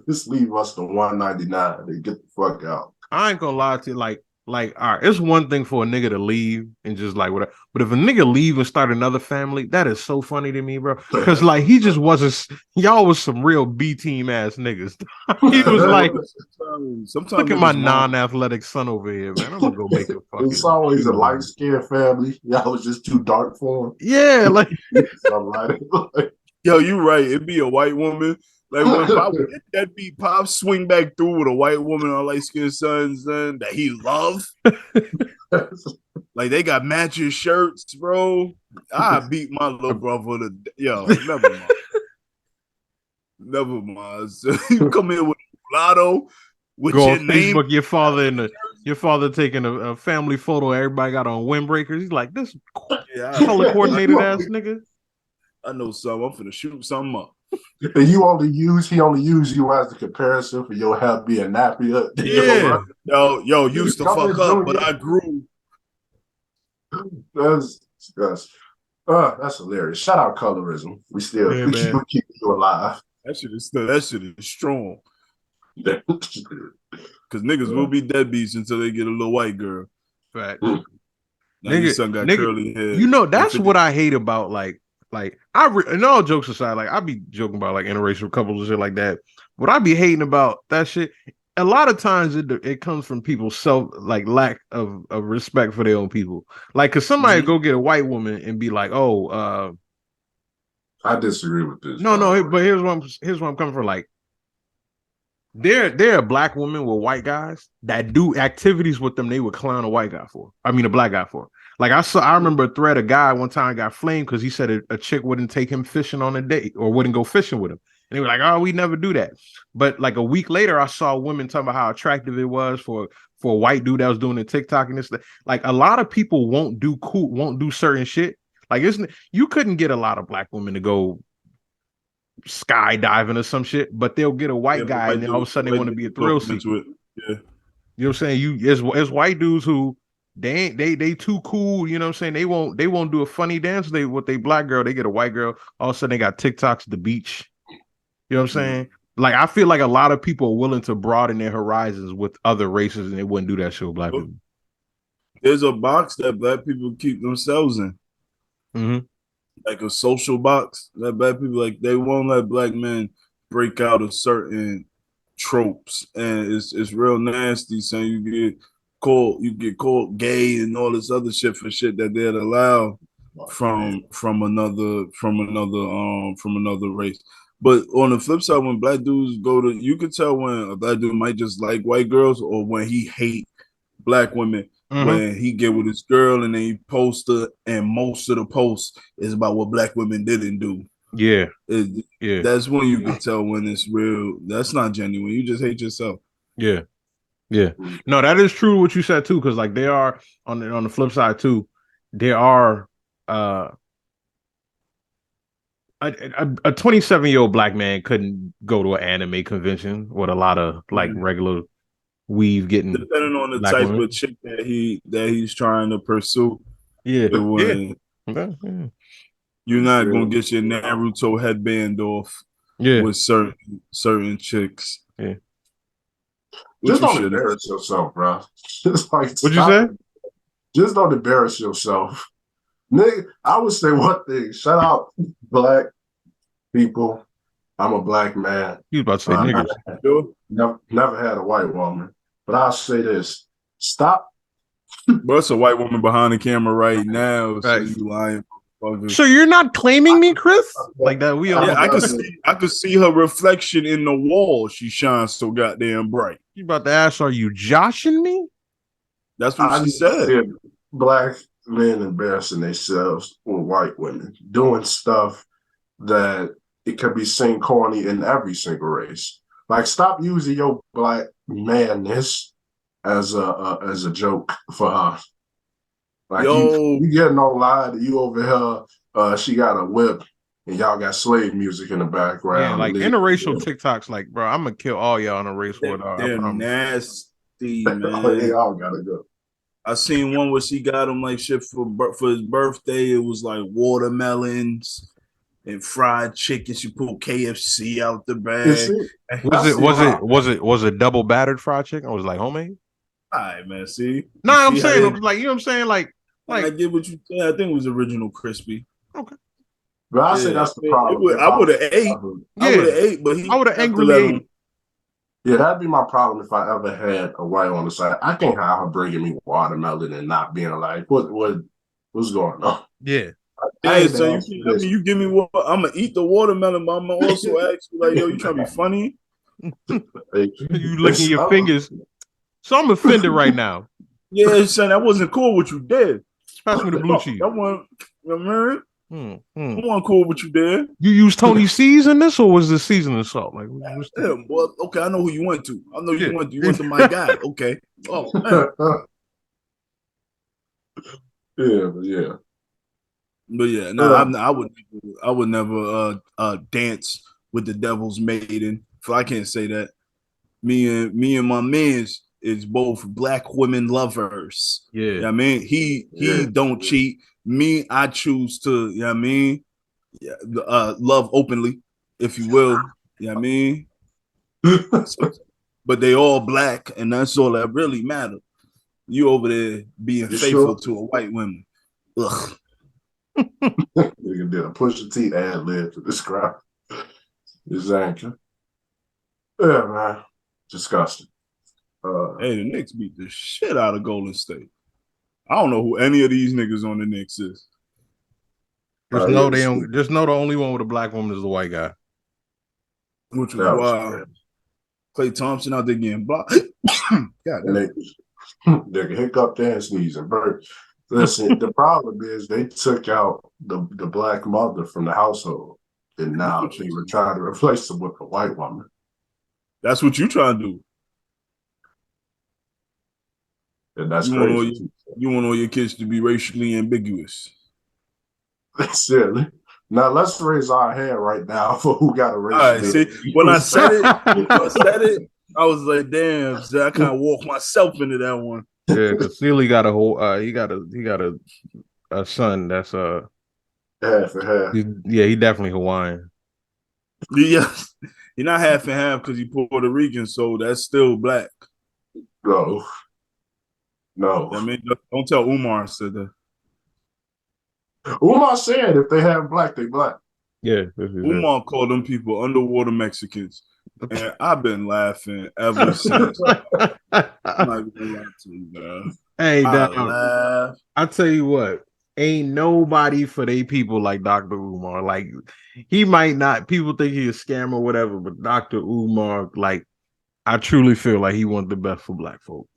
A: Just leave us to $1.99 and get the fuck out.
B: I ain't gonna lie to you. Like, Like, all right, it's one thing for a nigga to leave and just like whatever. But if a nigga leave and start another family, that is so funny to me, bro. Because like he just wasn't. Y'all was some real B team ass niggas. He was like,
C: sometimes
B: look at my
C: niggas want.
B: non-athletic son over here, man. I'm gonna go make a fucking.
A: It's always a light skinned family. Y'all was just too dark for him.
B: Yeah, like
A: something like that.
C: Yo, you right. It'd be a white woman. Like when Pop would get that beat, Pop swing back through with a white woman on light skinned sons that he loved. Like they got matching shirts, bro. I beat my little brother to never mind. Never mind. So you come in with Lotto with
B: go
C: your
B: on
C: name.
B: Facebook, your father taking a family photo. Everybody got on windbreakers. He's like, this color coordinated ass nigga.
C: I know something. I'm finna shoot something up.
A: And he only use you as the comparison for your hair being nappy.
B: Yeah.
C: Yo, used to fuck up, but I grew.
A: That's hilarious. Shout out colorism. We still keep you alive.
C: That shit is strong. Because niggas will be deadbeats until they get a little white girl.
B: Right.
C: Now your son got curly hair.
B: You know, that's what I hate about and all jokes aside, like I be joking about like interracial couples and shit like that. What I be hating about that shit, a lot of times it comes from people's lack of respect for their own people. Like, cause somebody go get a white woman and be like, oh,
A: I disagree with this.
B: No, but here's where I'm coming from. Like, there are black women with white guys that do activities with them they would clown a black guy for. Like I remember a thread, a guy one time got flamed because he said a chick wouldn't take him fishing on a date or wouldn't go fishing with him. And they were like, oh, we never do that. But like a week later, I saw women talking about how attractive it was for a white dude that was doing the TikTok and this. Like a lot of people won't do certain shit. Like you couldn't get a lot of black women to go skydiving or some shit, but they'll get a white guy and then all of a sudden they want to be a thrill seeker. Yeah. You know what I'm saying? As white dudes who they too cool, you know what I'm saying? They won't do a funny dance with they black girl, they get a white girl, all of a sudden they got TikToks at the beach. You know what I'm saying? Like I feel like a lot of people are willing to broaden their horizons with other races and they wouldn't do that shit with black people.
C: There's a box that black people keep themselves in.
B: Mm-hmm.
C: Like a social box that black people like they won't let black men break out of certain tropes, and it's real nasty. Saying you get called gay and all this other shit for shit that they'd allow from another race. But on the flip side, when black dudes you can tell when a black dude might just like white girls or when he hate black women. Mm-hmm. When he get with his girl and then he post her, and most of the posts is about what black women didn't do.
B: Yeah.
C: That's when you can tell when it's real. That's not genuine. You just hate yourself.
B: Yeah. No, that is true what you said too, because like they are on the flip side too, there are a 27-year-old black man couldn't go to an anime convention with a lot of like regular weave getting,
C: depending on the type of chick that he's trying to pursue.
B: Yeah.
C: You're not gonna get your Naruto headband off with certain chicks.
B: Yeah.
A: Just don't embarrass yourself, bro. Just like
B: what'd you say?
A: Just don't embarrass yourself. Nigga, I would say one thing. Shout out black people. I'm a black man.
B: You about to say niggas.
A: Never had a white woman. But I'll say this. Stop.
C: But it's a white woman behind the camera right now. So you lying.
B: So you're not claiming me, Chris? Like that
C: I could see her reflection in the wall. She shines so goddamn bright.
B: You about to ask, are you joshing me?
C: That's what she said.
A: Black men embarrassing themselves with white women. Doing stuff that it could be seen corny in every single race. Like, stop using your black manness as a joke for her. Like, you getting online, you over here, she got a whip, and y'all got slave music in the background.
B: Yeah, like interracial TikToks, like, bro, I'm gonna kill all y'all in a race war.
C: They're nasty, man.
A: They all gotta go.
C: I seen one where she got him like shit for his birthday. It was like watermelons and fried chicken. She pulled KFC out the bag.
B: Was it double battered fried chicken? Or was it like homemade?
C: All right, man. See,
B: Nah, I'm
C: see how
B: saying like you know what I'm saying, like
C: I did what you said. I think it was original crispy.
B: okay,
A: But I say
C: Yeah,
A: that's the problem.
C: I would have ate. I would have
B: yeah,
C: ate, but
B: I
C: he
B: would have
C: have to
B: angrily
C: let
B: ate
C: him.
B: it.
A: Yeah, that'd be my problem if I ever had a white on the side. I can't have her bringing me watermelon and not being like, what's going on?
B: Yeah,
A: I
C: Yeah,
A: ain't
C: so
A: asked for this.
C: you give me what I'm gonna eat the watermelon, but I'm gonna also ask you like, yo, you trying to be funny?
B: you licking your fingers. So I'm offended right now.
C: Yeah, son, that wasn't cool what you did.
B: Pass me the blue cheese.
C: That one, you know what I mean?
B: Hmm.
C: That wasn't cool what you did.
B: You used Tony C's in this, or was this seasoning salt? Like, what's the...
C: Yeah, well, okay, I know who you went to. I know
B: yeah.
C: you went to my guy. Okay. Oh man.
A: Yeah.
C: But yeah, I would never dance with the devil's maiden. So I can't say that. Me and my mans is both black women lovers.
B: Yeah.
C: You know what I mean? He don't cheat. Me, I choose to, you know what I mean? Love openly, if you will. You know what I mean? But they all black, and that's all that really matters. You over there being
A: You
C: faithful
A: sure?
C: to a white woman. Ugh.
A: Nigga did a push the T ad lib to describe this anchor. Yeah, man. Disgusting.
C: Hey, the Knicks beat the shit out of Golden State. I don't know who any of these niggas on the Knicks is.
B: Just know they don't. Just know the only one with a black woman is the white guy.
C: Which was wild. Klay Thompson out there getting blocked. God,
A: nigga hiccup there and sneezing. Bert, listen, the problem is they took out the black mother from the household, and now they were trying to replace them with a white woman.
C: That's what you trying to do.
A: And that's crazy.
C: You want all your kids to be racially ambiguous.
A: Silly. Now let's raise our hand right now for who got a racially.
C: All right, see, when I said it, I was like, damn, I kind of walked myself into that one.
B: Yeah, because Sealy got a whole he got a son that's
A: half and half.
B: He definitely Hawaiian.
C: Yeah, you're not half and half because he's Puerto Rican, so that's still black.
A: No.
C: I mean, don't tell Umar I said that.
A: Umar said if they have black, they black.
B: Yeah.
C: Umar called them people underwater Mexicans. And I've been laughing ever since. I'm not even gonna lie to you, man.
B: Hey, I tell you what, ain't nobody for they people like Dr. Umar. Like, he might not, people think he's a scammer or whatever, but Dr. Umar, like, I truly feel like he wants the best for black folk.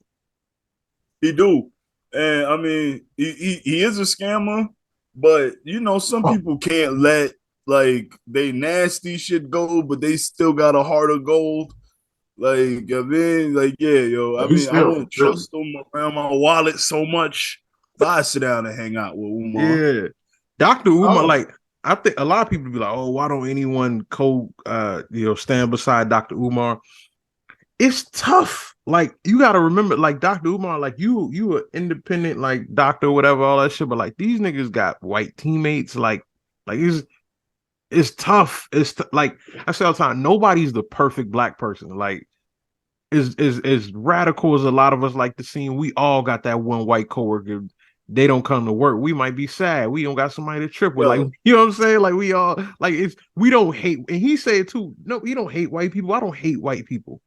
C: He do. And I mean, he is a scammer, but you know, some people can't let like they nasty shit go, but they still got a heart of gold. Like, I mean, like, yeah, yo. I mean, I won't trust them around my wallet so much, but I sit down and hang out with Umar.
B: Yeah. Dr. Umar, like, I think a lot of people be like, oh, why don't anyone stand beside Dr. Umar? It's tough. Like, you got to remember, like, Dr. Umar, like, you an independent, like, doctor, whatever, all that shit, but, like, these niggas got white teammates, like it's tough. Like, I say all the time, nobody's the perfect black person. Like, as radical as a lot of us like to see, we all got that one white coworker. They don't come to work. We might be sad. We don't got somebody to trip with. Like, you know what I'm saying? Like, we all, like, we don't hate. And he said too, no, we don't hate white people. I don't hate white people.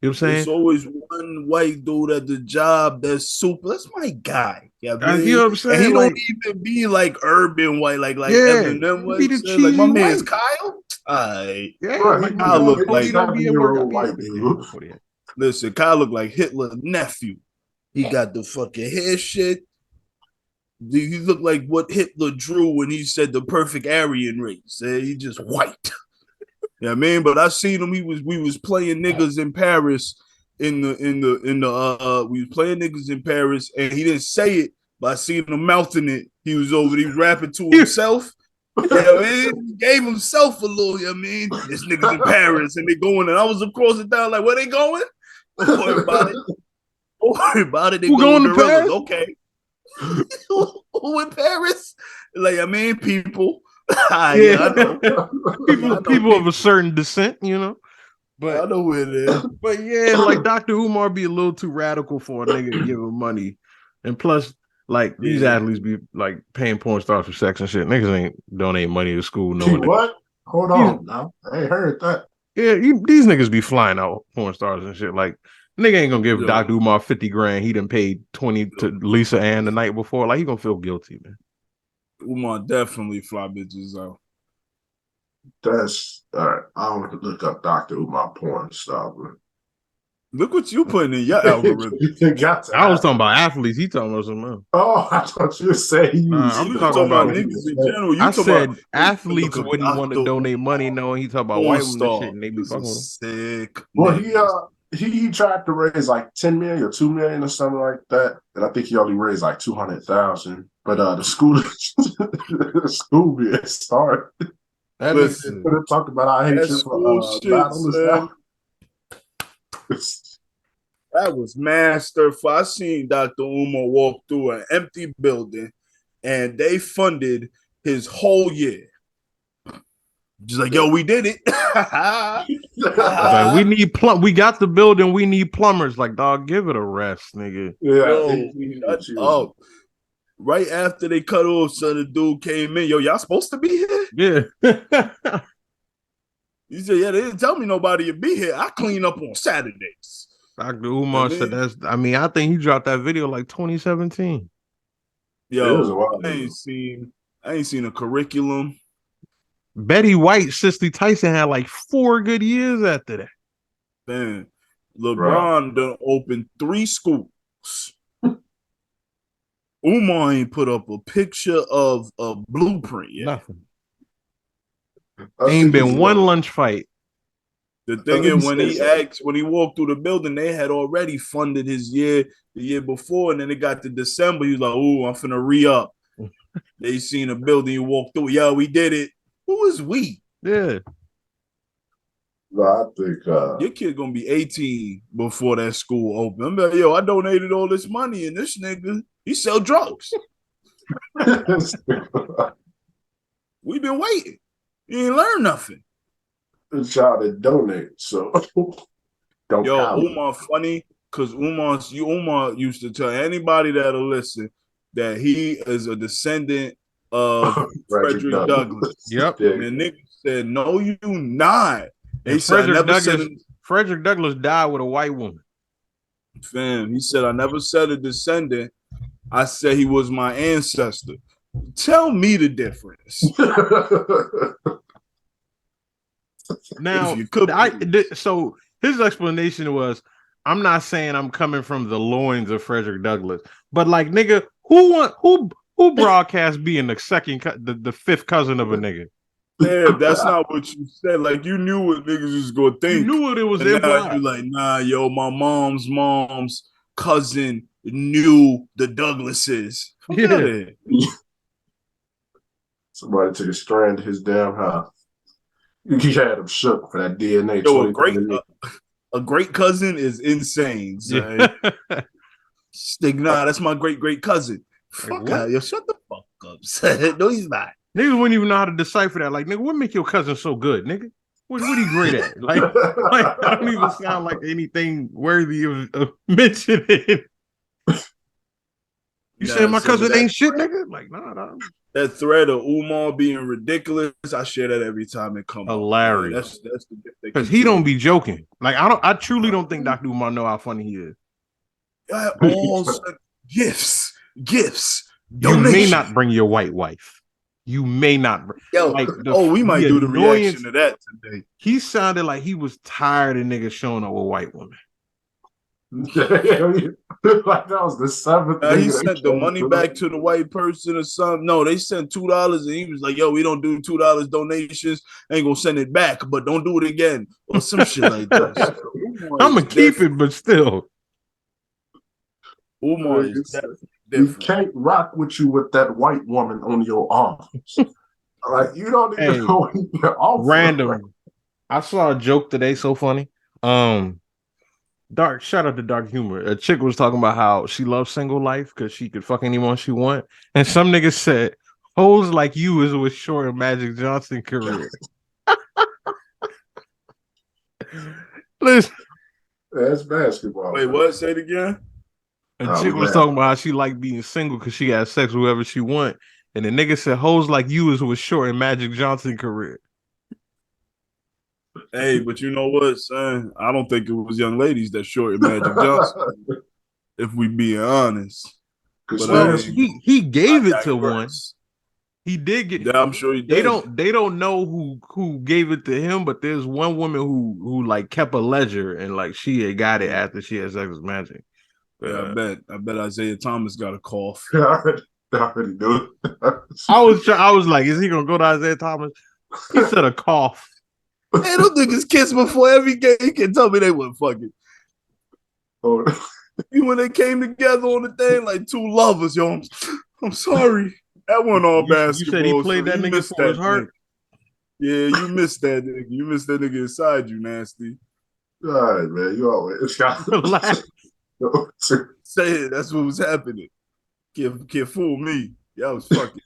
B: You know what I'm saying?
C: There's always one white dude at the job that's super. That's my guy. Yeah,
B: you know what I'm saying?
C: And he don't even be like urban white, like
B: Evan.
C: Be the cheesy like my man's Kyle. Kyle look like listen, Kyle look like Hitler's nephew. He got the fucking hair shit. He looked like what Hitler drew when he said the perfect Aryan race. He just white. Yeah, I mean, but I seen him. We was playing niggas in Paris we was playing niggas in Paris, and he didn't say it, but I seen him mouthing it. He was rapping to himself. You know what I mean? He gave himself a little, you know what I mean? This niggas in Paris, and they going, and I was across it down like, where they going? Don't worry about it. Don't worry about it. They going to Paris? Okay. Who in Paris? Like, I mean, people. I know.
B: People of a certain descent, you know. But
C: I know where it is.
B: But yeah, like Dr. Umar be a little too radical for a nigga to give him money. And plus, like these athletes be like paying porn stars for sex and shit. Niggas ain't donate money to school knowing that.
A: What? Hold on now. I ain't heard that.
B: Yeah, these niggas be flying out porn stars and shit. Like nigga ain't gonna give Dr. Umar 50 grand. He done paid 20 to Lisa Ann the night before. Like he gonna feel guilty, man.
C: Umar definitely fly bitches out.
A: That's all right. I want to look up Dr. Umar porn star.
C: Look what you putting in your algorithm.
B: I was talking about athletes. He talking about something else.
A: Oh, I thought you were saying
B: I'm talking about niggas in general. I said athletes wouldn't want to donate money knowing he talking about white women and shit, and they be fucking with him.
C: Sick.
A: Well, he tried to raise like 10 million or 2 million or something like that, and I think he only raised like 200,000. But the school being started.
C: Listen,
A: talk about our hatred for battles.
C: That was masterful. I seen Dr. Umar walk through an empty building, and they funded his whole year. Just like, yo, we did it.
B: Like, we need we got the building. We need plumbers. Like, dog, give it a rest, nigga.
C: Yeah. Right after they cut off, so the dude came in. Yo, y'all supposed to be here?
B: Yeah.
C: He said, yeah, they didn't tell me nobody would be here. I clean up on Saturdays.
B: Dr. Umar said that's, I mean, I think he dropped that video like 2017.
C: Yo, I ain't seen a curriculum.
B: Betty White, Cicely Tyson had like 4 good years after that.
C: Man, LeBron done opened 3 schools. Umar ain't put up a picture of a blueprint yet.
B: Nothing. Ain't been one lunch fight.
C: The thing is, when he walked through the building, they had already funded his year the year before, and then it got to December. He was like, "Oh, I'm finna re-up." They seen a building, he walked through. Yeah, we did it. Who is we?
B: Yeah.
A: No, I think
C: your kid gonna be 18 before that school open. I'm like, yo, I donated all this money, and this nigga, he sell drugs. We've been waiting. You ain't learn nothing.
A: The child that donate, so don't.
C: Yo, Umar funny because Umar used to tell anybody that'll listen that he is a descendant of Frederick Douglass.
B: Yep.
C: And the nigga said, "No, you not."
B: He said, Frederick Douglass died with a white woman.
C: Fam, he said, "I never said a descendant. I said he was my ancestor." Tell me the difference.
B: Now, so his explanation was, I'm not saying I'm coming from the loins of Frederick Douglass, but like, nigga, who broadcast being the fifth cousin of a nigga?
C: Yeah, that's not what you said. Like, you knew what niggas was gonna think.
B: You knew what it was.
C: And now you're like, nah, yo, my mom's cousin knew the Douglases.
B: Yeah.
A: Somebody took a strand to his damn house. He had him shook for that DNA.
C: Yo, a great cousin is insane. Nah, that's my great cousin. Fuck out, yo, shut the fuck up. No, he's not.
B: Niggas wouldn't even know how to decipher that. Like, nigga, what make your cousin so good, nigga? What he great at? Like I don't even sound like anything worthy of mentioning. You saying my cousin ain't shit, nigga? Like, nah.
C: That thread of Umar being ridiculous, I share that every time it comes.
B: Hilarious.
C: That's
B: because he don't be joking. Like, I truly don't think Dr. Umar know how funny he is.
C: All gifts.
B: You may not bring your white wife. You may not.
C: Yo, like we might do the reaction to that today.
B: He sounded like he was tired of niggas showing up with white women.
A: Like that was the 7th.
C: He sent the money back to the white person or something. No, they sent $2, and he was like, "Yo, we don't do $2 donations. Ain't gonna send it back, but don't do it again or some shit like that."
B: I'm gonna keep it, but still,
C: Umar is different.
A: You can't rock with you with that white woman on your arms. Like, you don't even know you're off.
B: Random. I saw a joke today, so funny. Dark, shout out to Dark Humor. A chick was talking about how she loves single life because she could fuck anyone she want. And some niggas said, hoes like you is what Short and Magic Johnson career. Listen,
A: That's basketball.
C: Wait,
A: man.
C: what? Say it again.
B: a
A: Oh,
B: chick was
A: man.
B: talking about how she like being single because she got sex with whoever she want. And the nigga said, hoes like you is what short in Magic Johnson career.
C: Hey, but you know what, son? I don't think it was young ladies that shorted Magic Johnson, if we being honest. But I
B: Well,
C: mean,
B: he gave
C: I
B: it to one.
C: digress.
B: He did get.
C: Yeah, I'm sure he
B: They
C: did.
B: don't know who gave it to him, but there's one woman who like kept a ledger and like she had got it after she had sex with Magic.
C: Yeah, I bet Isaiah Thomas got a cough.
A: I already knew it.
B: I was like, is he gonna go to Isaiah Thomas? He said a cough.
C: Hey, those niggas kiss before every game. You can tell me they wouldn't fucking.
A: Oh,
C: When they came together on the thing like two lovers, yo. I'm sorry. That wasn't all basketball.
B: You said he played
C: so
B: that
C: you
B: nigga
C: missed
B: for his
C: that
B: heart.
C: Yeah, you missed that nigga. You missed that nigga inside you, nasty.
A: all right, man. You always got
B: Relax.
C: Say it. That's what was happening. Can't fool me. Y'all was fucking.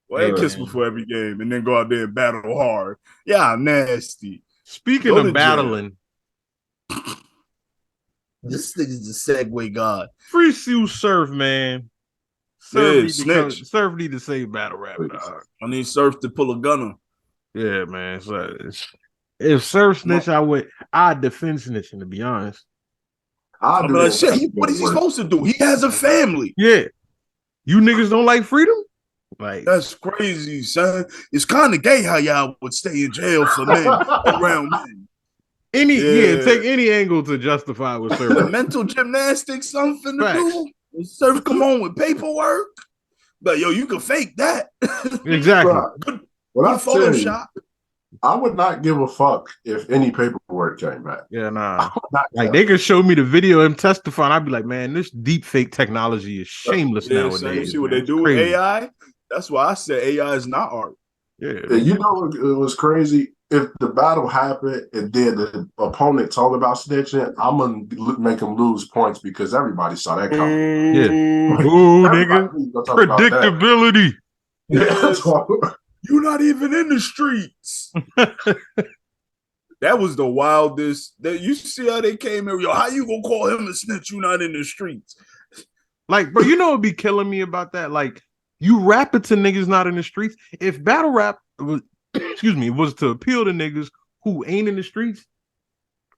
C: Well, they kiss before every game and then go out there and battle hard. Yeah, nasty.
B: Speaking
C: Go
B: of
C: to
B: battling,
C: this nigga's the segue god.
B: Free Sue Surf, man.
C: Yeah, snitch.
B: Surf need to save battle rap. Dog.
C: I need Surf to pull a Gunna.
B: Yeah, man. So if Surf snitch, I'd defend snitching, to be honest.
C: I'll be like, shit, what is he supposed to do? He has a family.
B: Yeah. You niggas don't like freedom? Like
C: that's crazy, son. It's kind of gay how y'all would stay in jail for men around men.
B: Take any angle to justify with Surf.
C: Mental gymnastics, something to do. Surf come on with paperwork. But yo, you can fake that.
B: Exactly.
C: Good
A: Photoshop. I would not give a fuck if any paperwork came back.
B: Yeah, nah. Like they could show me the video of him testifying. I'd be like, man, this deep fake technology is shameless nowadays.
C: So you see what they do with AI? That's why I said AI is not art.
A: Yeah. You know, it was crazy. If the battle happened and then the opponent told about snitching, I'm gonna make him lose points because everybody saw that coming.
B: Yeah. Ooh, nigga. Predictability.
C: Yeah. You're not even in the streets. That was the wildest. You see how they came here? Yo, how you gonna call him a snitch? You not in the streets.
B: Like, bro, you know what'd be killing me about that? Like, you rap it to niggas not in the streets. If battle rap was, was to appeal to niggas who ain't in the streets,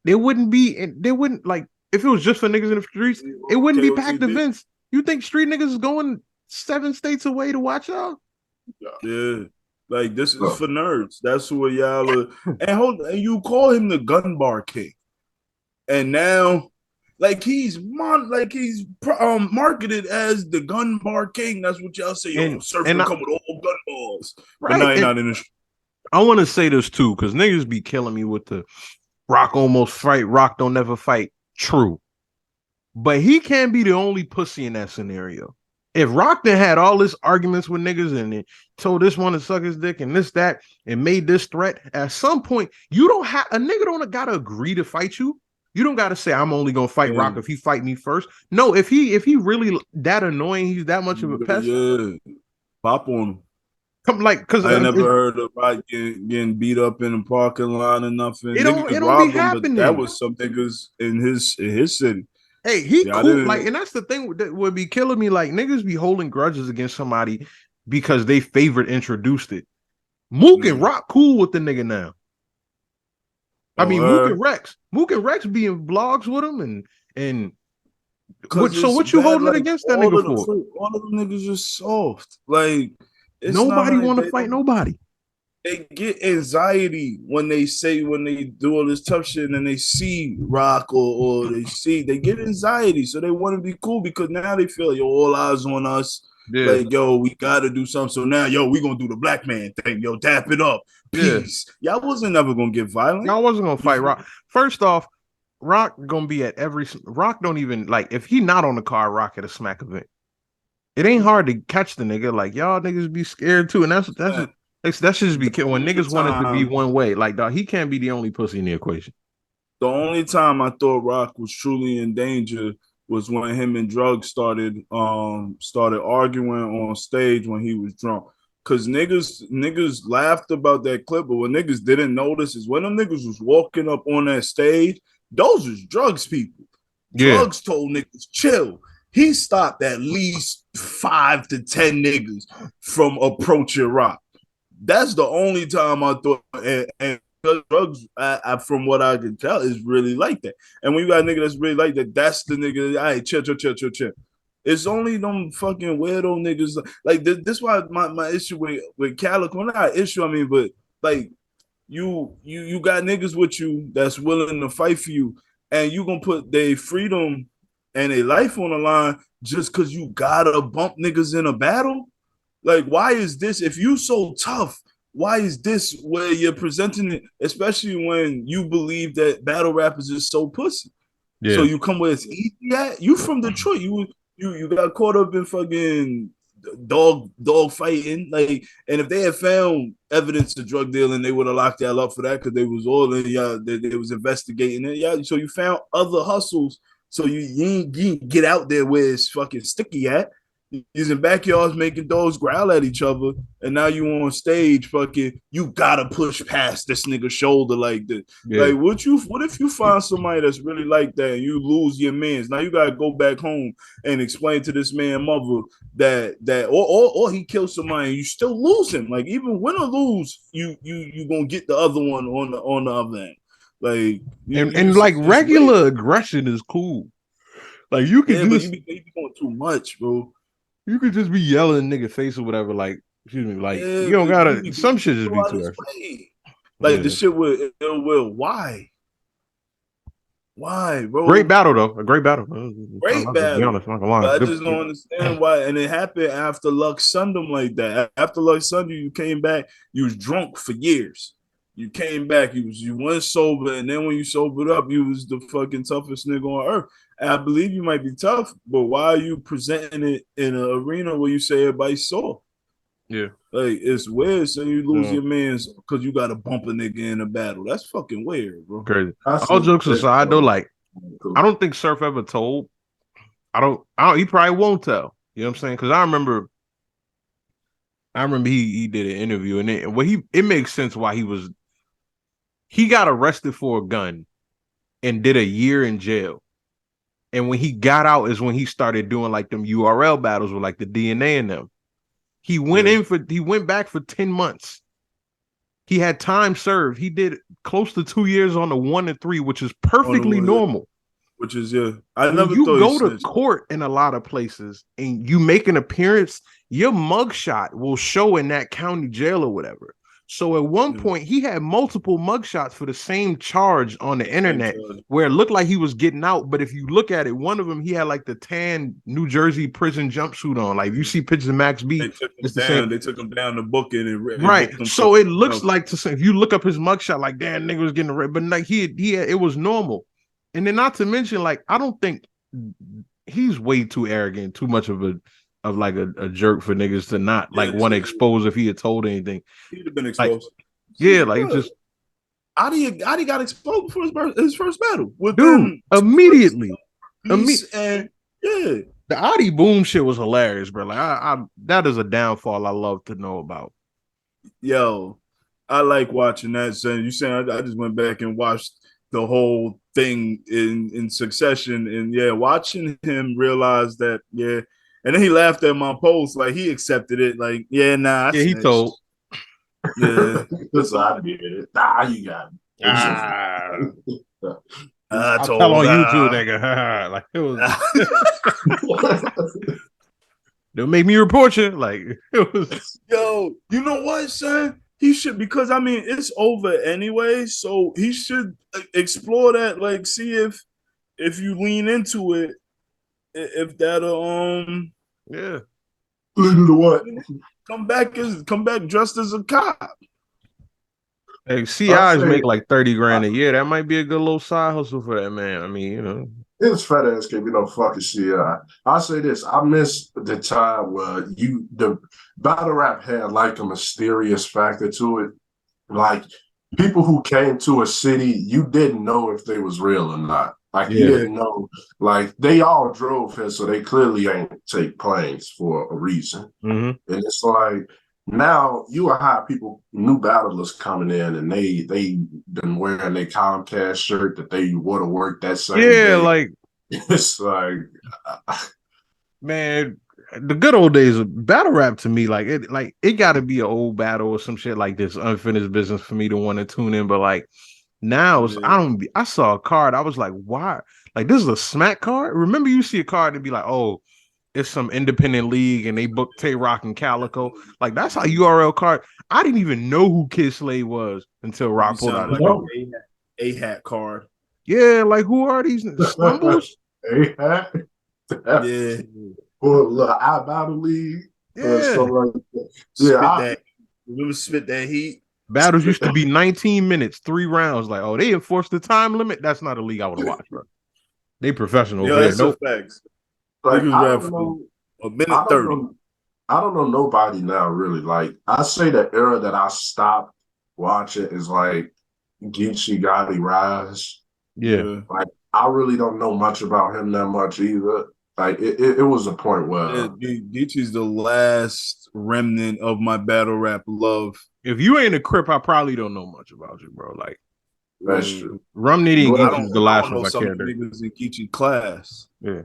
B: there wouldn't like if it was just for niggas in the streets, it wouldn't be packed events. You think street niggas is going 7 states away to watch y'all?
C: Yeah. Like this is for nerds. That's what y'all are. And you call him the gun bar king, and now, like he's marketed as the gun bar king. That's what y'all say. Yo, Surfer come with all gun balls, right? But now you're not in the.
B: I want to say this too, because niggas be killing me with the Rock almost fight, Rock don't never fight. True, but he can't be the only pussy in that scenario. If Rock then had all this arguments with niggas and told this one to suck his dick and this, that, and made this threat, at some point, you don't have a nigga don't gotta agree to fight you. You don't gotta say I'm only gonna fight Rock if he fight me first. No, if he really that annoying, he's that much of a pest.
C: Yeah, pop on him.
B: Come like because
C: I never heard of Rock getting beat up in a parking lot or nothing.
B: It don't be happening.
C: But that was some niggas in his city.
B: Hey, he cool. Like, and that's the thing that would be killing me. Like, niggas be holding grudges against somebody because they favorite introduced it. Mook and Rock cool with the nigga now. I mean, Mook and Rex be in vlogs with him and so what you holding it against that nigga for?
C: All of them niggas are soft. Like
B: nobody want to fight nobody.
C: They get anxiety when they do all this tough shit and then they see Rock or they get anxiety. So they want to be cool because now they feel like, yo, all eyes on us. Yeah. Like, yo, we got to do something. So now, yo, we going to do the black man thing. Yo, tap it up. Peace. Yeah. Y'all wasn't never going to get violent.
B: Y'all wasn't going to fight Rock. First off, Rock going to be at Rock don't even, like, if he not on the car, Rock at a smack event. It ain't hard to catch the nigga. Like, y'all niggas be scared too. And that should just be when niggas want it to be one way. Like, dog, he can't be the only pussy in the equation.
C: The only time I thought Rock was truly in danger was when him and Drugs started arguing on stage when he was drunk. Cause niggas laughed about that clip, but what niggas didn't notice is when them niggas was walking up on that stage, those was drugs people.
B: Yeah.
C: Drugs told niggas chill. He stopped at least 5 to 10 niggas from approaching Rock. That's the only time I thought, and drugs, from what I can tell, is really like that. And when you got a nigga that's really like that, that's the nigga. All right, chill. It's only them fucking weirdo niggas. Like this why my issue with Calico, well, not issue, I mean, but like you got niggas with you that's willing to fight for you, and you gonna put their freedom and their life on the line just cause you gotta bump niggas in a battle? Like, why is this, if you so tough, why is this where you're presenting it, especially when you believe that battle rappers is so pussy?
B: Yeah.
C: So you come where it's easy at? You from Detroit. You got caught up in fucking dog fighting. Like, and if they had found evidence of drug dealing, they would have locked y'all up for that because they was all in y'all, they was investigating it. Yeah, so you found other hustles. So you ain't get out there where it's fucking sticky at. He's in backyards making dogs growl at each other, and now you on stage, fucking. You gotta push past this nigga's shoulder like this.
B: Yeah.
C: Like, what if you find somebody that's really like that, and you lose your mans? Now you gotta go back home and explain to this man mother that or he killed somebody, and you still lose him. Like, even win or lose, you gonna get the other one on the other end. Like,
B: and like regular aggression is cool. Like, you can
C: but you be going too much, bro.
B: You could just be yelling in nigga face or whatever. Like, excuse me, like, you don't gotta. Some shit just be too extra.
C: Like, the shit with Ill Will. Why, bro?
B: Great battle though. A great battle.
C: Great battle.
B: Be honest, I'm not gonna lie.
C: But I just don't understand why. And it happened after Lux Sundom like that. After Lux Sundom, you came back. You was drunk for years. You came back. You went sober, and then when you sobered up, you was the fucking toughest nigga on earth. And I believe you might be tough, but why are you presenting it in an arena where you say everybody saw?
B: Yeah,
C: like, it's weird. So you lose your mans because you got to bump a nigga in a battle. That's fucking weird, bro.
B: Crazy. All jokes aside, though, like, I don't think Surf ever told. I don't. He probably won't tell. You know what I'm saying? Because I remember he did an interview, and it makes sense why he got arrested for a gun and did a year in jail. And when he got out is when he started doing like them URL battles with like the DNA in them. He went back for 10 months. He had time served. He did close to 2 years on the 1 and 3, which is perfectly normal.
C: Which is,
B: I never you go to court in a lot of places and you make an appearance, your mugshot will show in that county jail or whatever. So at one point, he had multiple mugshots for the same charge on the internet where it looked like he was getting out. But if you look at it, one of them, he had like the tan New Jersey prison jumpsuit on. Like, you see pictures of Max B.
C: They took him down to booking and
B: right. So it looks like, if you look up his mugshot, like, damn, nigga was getting arrested. But like he had, it was normal. And then not to mention, like, I don't think he's way too arrogant, too much of a jerk for niggas to not want to expose if he had told anything.
C: He'd have been exposed.
B: Like just
C: Adi got exposed before his first battle.
B: Dude, immediately.
C: And
B: the Adi Boom shit was hilarious, bro. Like, I that is a downfall I love to know about.
C: Yo, I like watching that. So you saying I just went back and watched the whole thing in succession, and watching him realize that, and then he laughed at my post, like he accepted it, like,
B: he told,
A: that's how I did it. You got it.
B: I told on YouTube, nigga. Like, it was. They'll make me report you. Like, it was.
C: Yo, you know what, son? He should, because I mean it's over anyway, so he should explore that. Like, see if you lean into it, if that'll
A: lean into what?
C: Come back dressed as a cop.
B: Hey, CIs make like 30 grand a year. That might be a good little side hustle for that man. I mean, you know.
A: His fat ass can't be no fucking CI. I'll say this. I miss the time where the battle rap had like a mysterious factor to it. Like, people who came to a city, you didn't know if they was real or not. Like, you didn't know. Like, they all drove here, so they clearly ain't take planes for a reason.
B: Mm-hmm.
A: And it's like, now you will have people, new battlers coming in, and they been wearing their Comcast shirt that they would have worked that same day.
B: like
A: it's like,
B: man, the good old days of battle rap to me, like it got to be an old battle or some shit like this unfinished business for me to want to tune in. But like now, I saw a card, I was like, why? Like this is a smack card. Remember, you see a card and be like, oh, it's some independent league and they booked Tay Rock and Calico. Like that's how URL card. I didn't even know who Kid Slade was until Rock pulled out.
C: Like a hat card.
B: Yeah, like who are these stumbles?
A: A-hat?
C: Yeah.
A: Or look, I battle league.
B: Yeah.
C: Spit that heat.
B: Battles used to be 19 minutes, 3 rounds. Like, oh, they enforced the time limit. That's not a league I would watch, bro. They professional.
C: Yeah, that's a fact.
A: Like,
C: a minute 30.
A: I don't know nobody now, really. Like, I say the era that I stopped watching is like Geechee Gotti Rise.
B: Yeah.
A: Like, I really don't know much about him that much either. Like, it was a point where
C: Geechee's the last remnant of my battle rap love.
B: If you ain't a Crip, I probably don't know much about you, bro. Like,
A: that's true.
B: Rum Nitty and Geechee's the last one I
C: care. Niggas in Geechee class.
B: Yeah.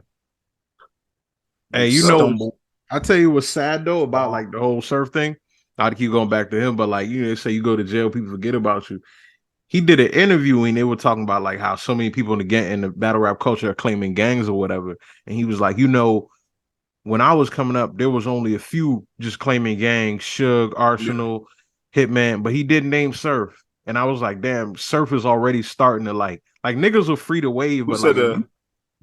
B: Hey, you know, I tell you what's sad though about like the whole surf thing. I'd keep going back to him, but like you know, say you go to jail, people forget about you. He did an interview and they were talking about like how so many people in the battle rap culture are claiming gangs or whatever. And he was like, you know, when I was coming up, there was only a few just claiming gangs, Suge, Arsenal, Hitman, but he didn't name Surf. And I was like, damn, Surf is already starting to like niggas are free to wave, but like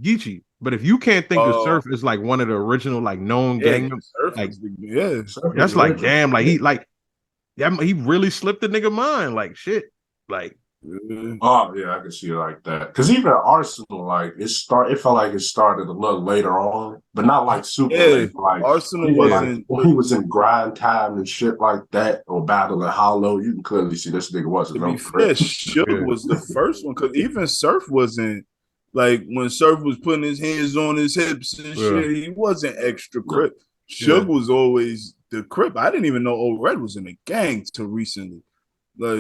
B: Geechee. But if you can't think of Surf as like one of the original like known gang, like that's like damn, like he really slipped the nigga mind, like shit, like.
A: Oh yeah, I can see it like that. Because even Arsenal, like it felt like it started a little later on, but not like super late. Like
C: Arsenal wasn't
A: when he was in grind time and shit like that, or battling Hollow. You can clearly see this nigga wasn't.
C: Suge was the first one because even Surf wasn't like when Surf was putting his hands on his hips and shit. He wasn't extra Crip. Suge was always the Crip. I didn't even know Old Red was in a gang till recently. But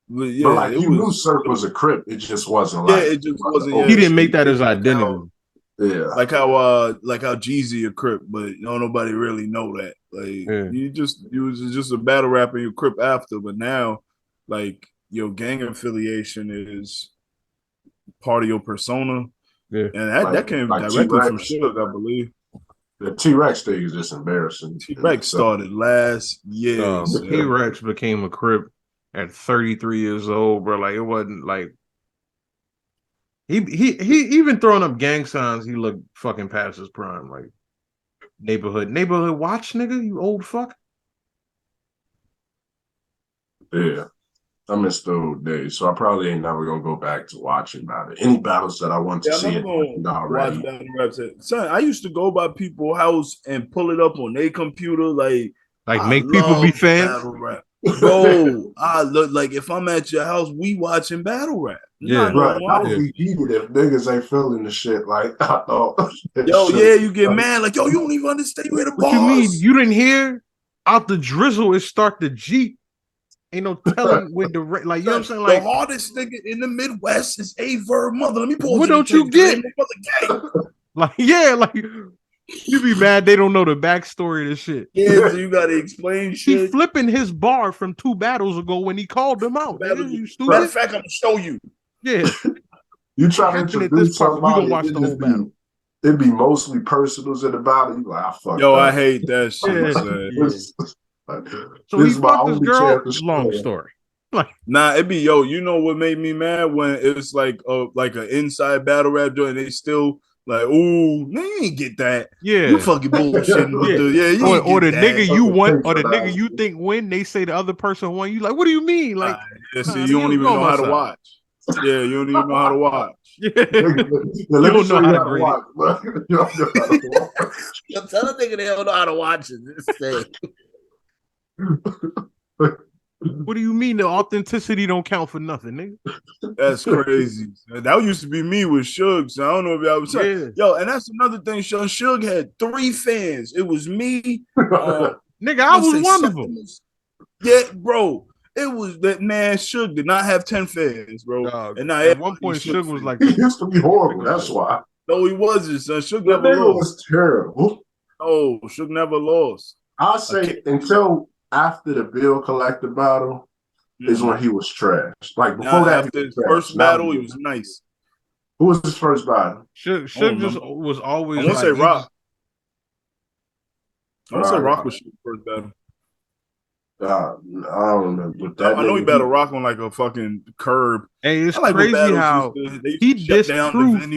A: like you knew Surf was a Crip, it just wasn't like
C: it just wasn't.
B: He didn't make that his identity.
C: Like how Jeezy a Crip, but nobody really know that. Like you was just a battle rapper, you Crip after, but now like your gang affiliation is part of your persona. Yeah, and that came directly from Suge, I believe.
A: The T-Rex thing is just embarrassing.
C: T-Rex started last year.
B: T-Rex became a Crip at 33 years old, bro. Like it wasn't like he even throwing up gang signs, he looked fucking past his prime. Like neighborhood watch, nigga, you old fuck.
A: Yeah. I miss those days, so I probably ain't never gonna go back to watching any battles that I want to see.
C: Watch battle raps. Son, I used to go by people's house and pull it up on their computer, like
B: make people be fans.
C: Battle rap. Bro, I look like if I'm at your house, we watching battle rap.
A: Yeah, right. I would be heated if niggas ain't feeling the shit. Like,
C: you get mad. Like, yo, you don't even understand where the bars.
B: What you mean? You didn't hear out the drizzle? It start the Jeep. Ain't no telling with the like. You know what I'm saying? Like
C: the hardest nigga in the Midwest is a verb mother. Let me pause.
B: What don't you get? Like you be mad they don't know the backstory of this shit.
C: Yeah, so you gotta explain shit.
B: He flipping his bar from 2 battles ago when he called them out. You stupid.
C: Matter of fact, I'm gonna show you.
B: Yeah.
A: You try to introduce somebody,
B: we gonna watch the whole battle.
A: It'd be mostly personals in the battle. You like,
C: I hate that shit.
B: So he fucked this girl. Long story.
C: Nah, it'd be you know what made me mad when it's like an inside battle rap joint. They still like, ooh, man, you ain't get that.
B: Yeah,
C: you fucking bullshitting.
B: Or the nigga you want, or the nigga you think win. They say the other person won. You like, what do you mean? Like,
C: you don't even know how to watch. Yeah, you don't even know how to watch.
B: Yeah. You don't know how to grade
C: it. Tell a nigga they don't know how to watch it. This thing.
B: What do you mean the authenticity don't count for nothing, nigga?
C: That's crazy. That used to be me with Suge. So I don't know if y'all was saying. Yo, and that's another thing. Suge had 3 fans. It was me,
B: Nigga, I was one of them.
C: Yeah, bro. It was that man. Suge did not have 10 fans, bro.
B: Dog,
C: And now
B: at one point, Suge was like,
A: he used to be horrible. That's why.
C: no, he wasn't, son. Suge
A: The
C: never
A: nigga
C: lost.
A: was terrible.
C: Oh, Suge never lost.
A: I'll say until after the bill collector battle is when he was trash. Like before that,
C: after his first battle, he was nice.
A: Who was his first battle?
B: Suge just was always.
C: I won't say Rock. I won't say Rock was Suge's first battle.
A: I don't remember.
C: I know he battled Rock on like a fucking curb.
B: Hey, it's crazy how he disproved.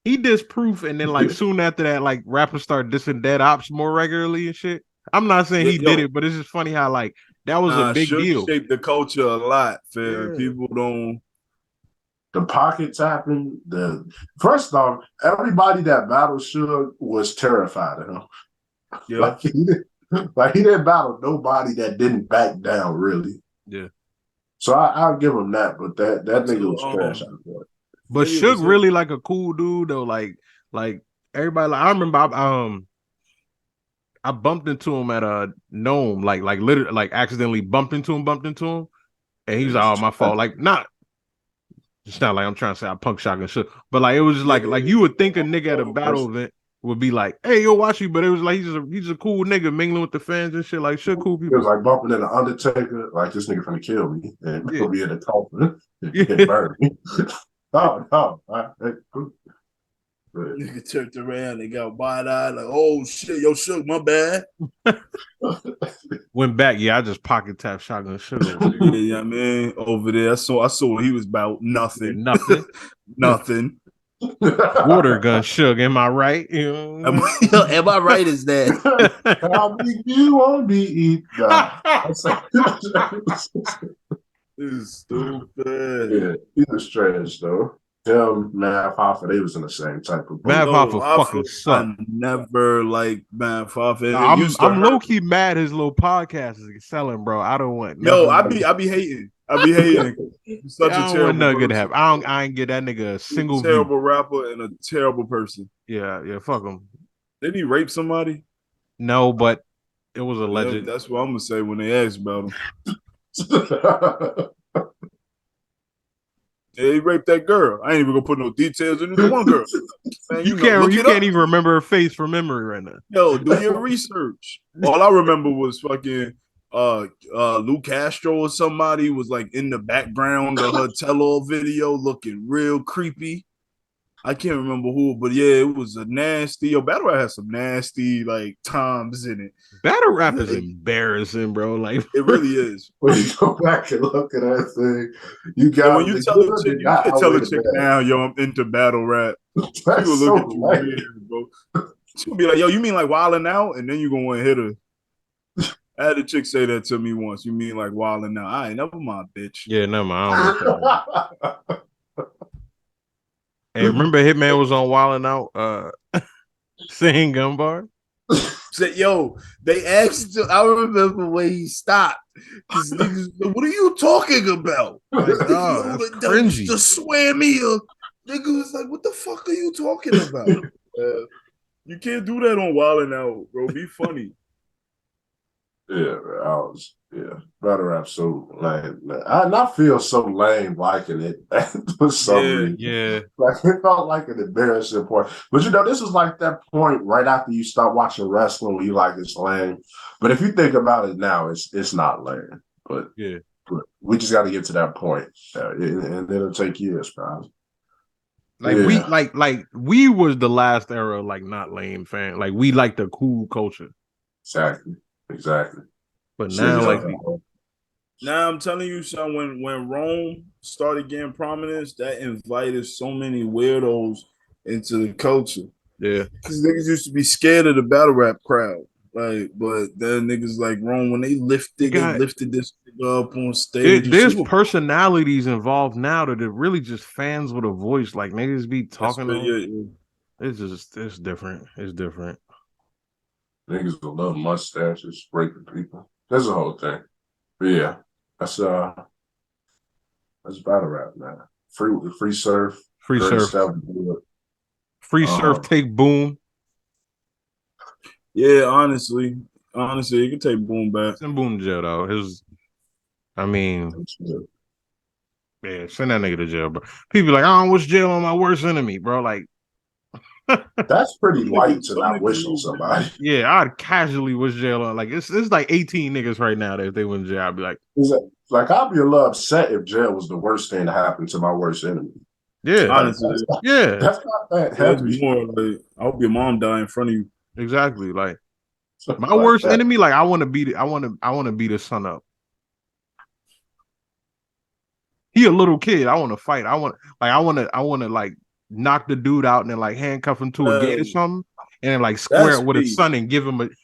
B: He disproved, and then like soon after that, like rappers start dissing Dead Ops more regularly and shit. I'm not saying he did it, but it's just funny how like that was a big deal.
C: Shaped the culture a lot, fam. Yeah. People don't.
A: The pocket tapping. First off, everybody that battled Suge was terrified of him. Yeah. Like he didn't battle nobody that didn't back down, really.
B: Yeah.
A: So I'll give him that, but that nigga was trash out there.
B: But Suge really like a cool dude though. Like everybody. Like I remember I bumped into him at a Gnome, like literally, like accidentally bumped into him, and he was like, "Oh, my fault." Like not. It's not like I'm trying to say I punk shotgun shit, but like it was just like you would think a nigga at a battle event would be like, "Hey, yo, watch you," but it was like he's a cool nigga mingling with the fans and shit. Like shit, cool people.
A: It was like bumping into Undertaker, like this nigga finna kill me and he'll be in the coffin and burn me. No.
C: Nigga turned around, they got wide eyed, like, oh shit, yo, Suge, my bad.
B: Went back, I just pocket tapped shotgun sugar.
C: Yeah, man, over there. I saw what he was about. Nothing. Nothing.
B: Water gun Suge, am I right? You know?
C: Am I right? Is that?
A: You won't be eat.
C: This is stupid.
A: Yeah, he was trash though. Him, Mav Hoffa, they was in the same type of.
B: Mav Hoffa fucking sucked.
C: I never like Mav Hoffa.
B: I'm low key mad his little podcast is selling, bro. I don't want.
C: Yo, I be hating. He's such a terrible.
B: Nothing good to have. I ain't get that nigga a single
C: terrible rapper and a terrible person.
B: Yeah, fuck him.
C: Did he rape somebody?
B: No, but it was alleged.
C: Yeah, that's what I'm gonna say when they ask about him. Yeah, he raped that girl. I ain't even gonna put no details into the one girl. Man,
B: you can't even remember her face from memory right now.
C: Yo, do your research. All I remember was fucking Lou Castro or somebody was like in the background of her tell-all video looking real creepy. I can't remember who, but yeah, it was a nasty. Yo, battle rap has some nasty like times in it.
B: Battle rap is embarrassing, bro. Like
C: it really is.
A: When you go back and look at that thing, you got
C: when you tell a chick, you can't tell a chick now, yo, I'm into battle rap. People look at you weird, bro. She'll be like, yo, you mean like wilding out? And then you gonna want to hit her. I had a chick say that to me once. You mean like wilding out? I ain't never mind, bitch.
B: Yeah, never mind. Hey, remember Hitman was on Wildin' Out saying gun bar?
C: Said, yo, they asked him, I remember when he stopped. Niggas, what are you talking about? Like, oh, that's cringy. Just swear me up. Nigga was like, what the fuck are you talking about? You can't do that on Wildin' Out, bro. Be funny.
A: Battle rap so lame. I feel so lame liking it for some reason.
B: Yeah.
A: Like it felt like an embarrassing point. But this is like that point right after you start watching wrestling where you like it's lame. But if you think about it now, it's not lame. But
B: yeah,
A: but we just got to get to that point, and it'll take years, probably.
B: Like we was the last era of like not lame fan. Like we like the cool culture.
A: Exactly.
B: But now,
C: now I'm telling you, son, when Rome started getting prominence, that invited so many weirdos into the culture.
B: Yeah.
C: Because niggas used to be scared of the battle rap crowd. Like, but then niggas like Rome, when they lifted this up on stage.
B: There's personalities involved now that are really just fans with a voice. Like niggas be talking to it's different. It's different.
A: Niggas will love mustaches, breaking people. That's the whole thing. But yeah, that's battle rap, man. Free surf.
B: Free surf. Free surf, take boom.
C: Yeah, honestly. Honestly, you can take Boone back.
B: Send Boone to jail though. Yeah, send that nigga to jail, bro. People like, I don't wish jail on my worst enemy, bro. Like,
A: that's pretty light to not wish on somebody.
B: Yeah, I'd casually wish jail on. Like, it's like 18 niggas right now that if they went to jail, I'd be like,
A: I'd be a little upset if jail was the worst thing to happen to my worst enemy.
B: Yeah,
C: honestly,
A: that's not that heavy.
C: More like, I hope your mom die in front of you.
B: Exactly. Like, my worst enemy, like, I want to beat his son up. He a little kid. I want to fight. I want to like knock the dude out and then like handcuff him to a gate or something, and then like square it with his son and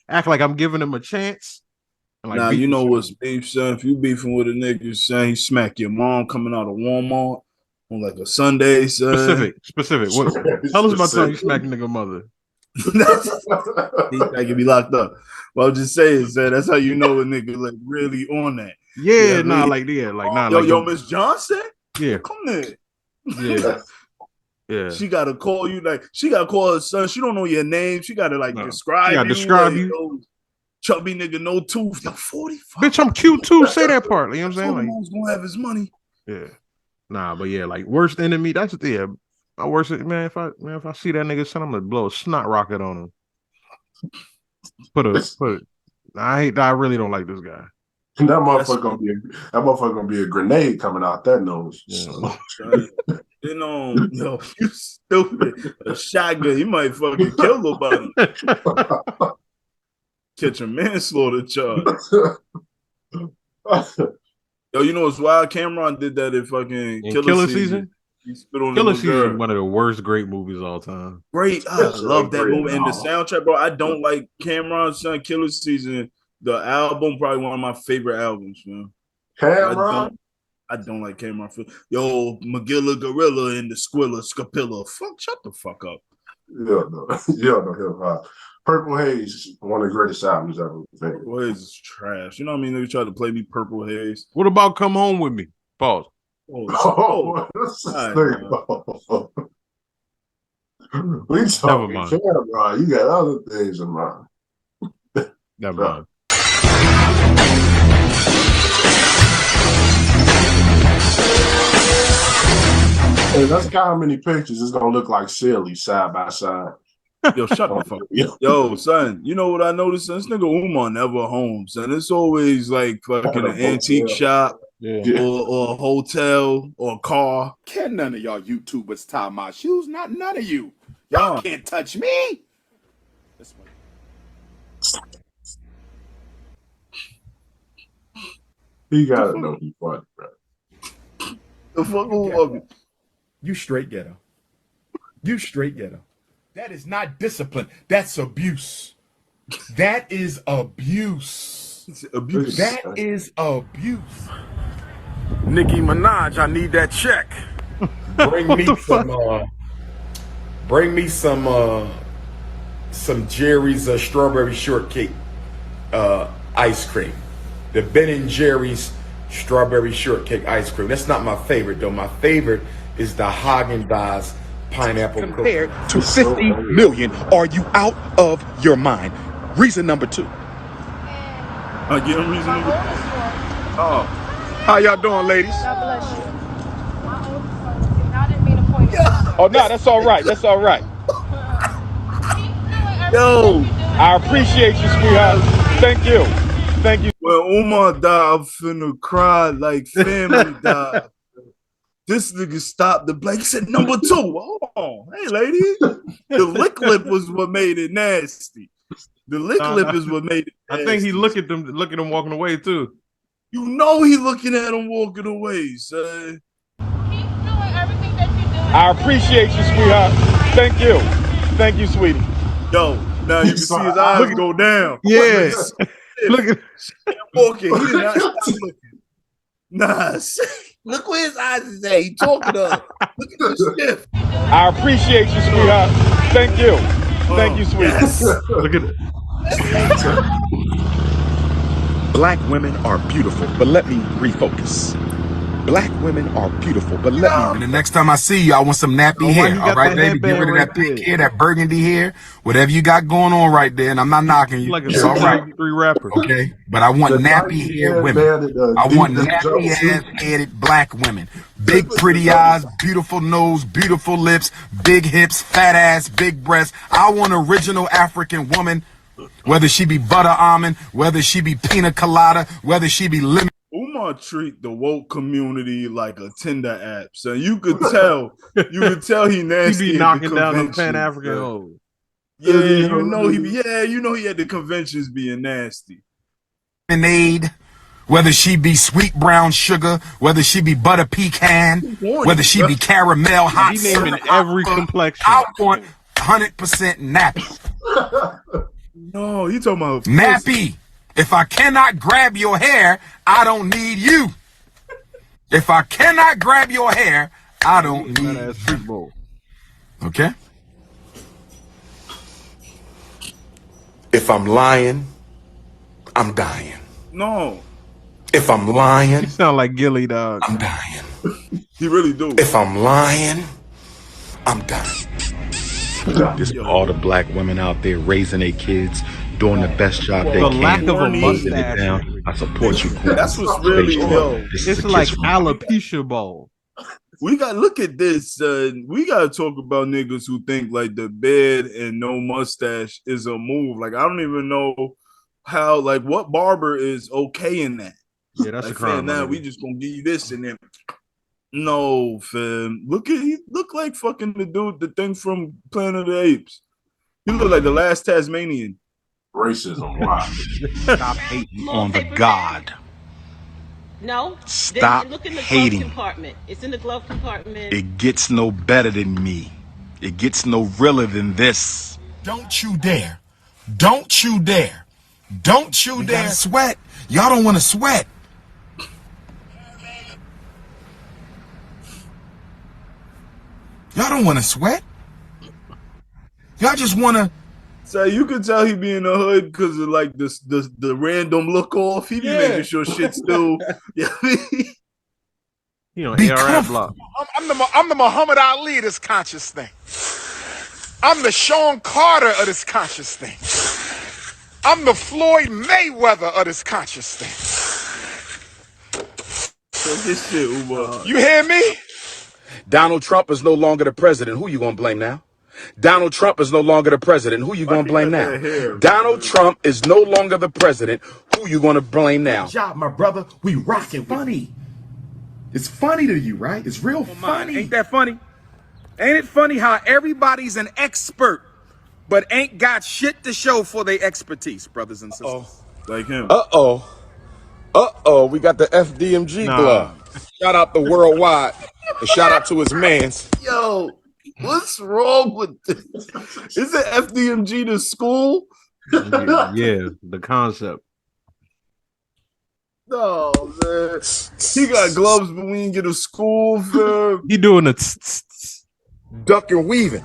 B: act like I'm giving him a chance. And, like,
C: you know what's beef, son? If you beefing with a nigga, son, he smack your mom coming out of Walmart on like a Sunday, son.
B: Specific. Tell us about time you smack nigga mother.
C: I can be locked up. Well, I'm just saying, son, that's how you know a nigga like really on that.
B: Yeah,
C: you know
B: yo,
C: Miss Johnson?
B: Yeah.
C: Come there.
B: Yeah. Yeah.
C: She gotta call you, like she gotta call her son. She don't know your name. She gotta like describe you. Chubby nigga, no tooth. You're 45.
B: Bitch, I'm cute too. Say that part. You know what I'm saying? Like,
C: who's gonna have his money?
B: Yeah. Nah, but yeah, like worst enemy. That's my worst man. If I see that nigga son, I'm gonna blow a snot rocket on him. I really don't like this guy.
A: That motherfucker gonna be a grenade coming out that nose.
B: Yeah.
C: Yo, you stupid. A shotgun, you might fucking kill nobody. Catch a manslaughter charge. Yo, you know what's wild? Cameron did that in fucking Killer Season. He spit on
B: Killer Season, one of the worst great movies of all time.
C: Great, I love that movie and the soundtrack, bro. I don't like Cameron's son. Killer Season, the album, probably one of my favorite albums, man.
A: Cameron.
C: I don't like Cameron. Yo, Magilla Gorilla and the Squilla Scapilla. Shut the fuck up.
A: No hip hop. Purple Haze, one of the greatest albums ever.
C: Purple Haze is trash. You know what I mean? They tried to play me Purple Haze.
B: What about Come Home With Me? Pause.
A: We talking Cameron. You got other things in mind.
B: Never mind.
A: Hey, that's how many pictures it's gonna look like silly side by side.
C: Yo, shut the fuck up. Yo, son, you know what I noticed? This nigga Umar never home, son. It's always like fucking an antique shop or a hotel or a car.
D: Can none of y'all YouTubers tie my shoes? Not none of you. Y'all can't touch me.
A: He gotta know he funny, bro.
C: The fuck
D: you straight ghetto. You straight ghetto. That is not discipline. That's abuse. That is abuse.
C: Abuse.
D: That is abuse.
E: Nicki Minaj, I need that check.
D: Bring me some Jerry's strawberry shortcake ice cream. The Ben & Jerry's strawberry shortcake ice cream. That's not my favorite though. My favorite is the Haagen-Dazs pineapple
F: compared to 50 million. Are you out of your mind? Reason number 2.
C: I give him reason number 2.
F: Oh, how y'all doing, ladies?
G: God bless you. I didn't mean to point you out.
F: Oh no, that's all right. That's all right.
C: Yo,
F: I appreciate you, sweetheart. Thank you. Thank you.
C: When Umar died, I'm finna cry like family died. This nigga stopped the blank. He said number 2. Hold on. Hey, lady. The lick lip was what made it nasty. The lick lip is what made it nasty.
B: I think he look at them walking away too.
C: You know he looking at him walking away, son.
G: Keep doing everything that you're doing.
F: I appreciate you, sweetheart. Thank you. Thank you, sweetie.
C: Yo, now you can see his eyes go down.
B: Yes. Look at
C: walking. He did not stop looking. Nah, look where his eyes is at. He talking to her. Look at the shift.
F: I appreciate you, sweetheart. Thank you. Thank you, sweetie.
C: Yes.
B: Look at it.
F: Black women are beautiful, but let me refocus. Black women are beautiful, but let me.
E: And the next time I see you, I want some nappy
B: why
E: hair.
B: he
E: All
B: got
E: right,
B: that
E: baby? Get
B: headband
E: rid of
B: right
E: that pink
B: there.
E: hair, that burgundy hair, whatever you got going on right there. And I'm not knocking you.
B: Like a
E: It's all
B: Super
E: right.
B: 83 rapper.
E: Okay, but I want
A: The
E: nappy
A: Nike
E: hair women.
A: headband and the
E: I want
A: Adidas
E: nappy ass
A: jumpsuit.
E: headed black women. Big pretty eyes, beautiful nose, beautiful lips, big hips, fat ass, big breasts. I want original African woman, whether she be butter almond, whether she be pina colada, whether she be lemon.
C: Umar treat the woke community like a Tinder app. So you could tell he
B: He
C: nasty
B: be
C: at the
B: knocking down them
C: convention.
B: Pan-African hoes.
C: Yeah, you know he had the conventions being nasty.
E: Lemonade, whether she be sweet brown sugar, whether she be butter pecan, whether she be caramel hot
B: He naming
E: syrup,
B: every
E: hot
B: complexion.
E: I want 100% nappy.
C: No, he talking about
E: Nappy. If I cannot grab your hair, I don't need you. If I cannot grab your hair, I don't
B: That
E: need
B: ass
E: you.
B: Super Bowl.
E: Okay?
D: If I'm lying, I'm dying.
C: No,
D: If I'm lying,
B: He sound like Gilly, dog.
D: I'm dying.
C: he really do.
D: If I'm lying, I'm dying.
F: This all the black women out there raising their kids, doing the best job they
B: The
F: can.
B: lack of a
C: Horny.
F: Holding it
B: mustache.
F: down. I support you. Queen.
C: That's what's
F: Stay
C: really
F: strong.
C: yo.
F: This is
B: It's
F: a
B: like
F: kiss from
B: alopecia bowl.
C: We got look at this. We gotta talk about niggas who think like the beard and no mustache is a move. Like I don't even know how. Like what barber is okay in that?
B: Yeah, that's
C: Like
B: a crime.
C: fam, now we just gonna give you this and then. No, fam. He look like fucking the thing from Planet of the Apes. He look like the last Tasmanian.
A: Racism. Wow.
F: Stop hating on the God.
H: No.
F: Stop
H: Look in the
F: hating.
H: glove compartment. It's in the glove compartment.
F: It gets no better than me. It gets no realer than this.
E: Don't you dare. Don't you dare. Don't you dare sweat. Y'all don't want to sweat. Y'all don't want to sweat. Y'all just want to.
C: So you could tell he be in the hood because of like the random look off. He be making sure shit still. Yeah,
B: You know,
E: Be
B: ARS
E: comfortable.
B: block.
I: I'm the Muhammad Ali of this conscious thing. I'm the Sean Carter of this conscious thing. I'm the Floyd Mayweather of this conscious thing.
C: so this shit, Uber.
I: You hear me?
F: Donald Trump is no longer the president. Who you gonna blame now? Donald Trump is no longer the president. Who you gonna blame now? Donald Trump is no longer the president. Who you gonna blame now?
D: Good job, my brother. We rocking. Funny. It's funny to you, right? It's real funny.
I: Ain't that funny? Ain't it funny how everybody's an expert, but ain't got shit to show for their expertise, brothers and sisters?
C: Like him.
E: We got the FDMG
B: Nah.
E: glove. Shout out to Worldwide. And shout out to his mans.
C: Yo, what's wrong with this? Is it FDMG the school?
B: Yeah, the concept.
C: No, man. He got gloves, but we didn't get a school, fam.
B: He doing the tss, tss, tss.
E: Duck and weaving.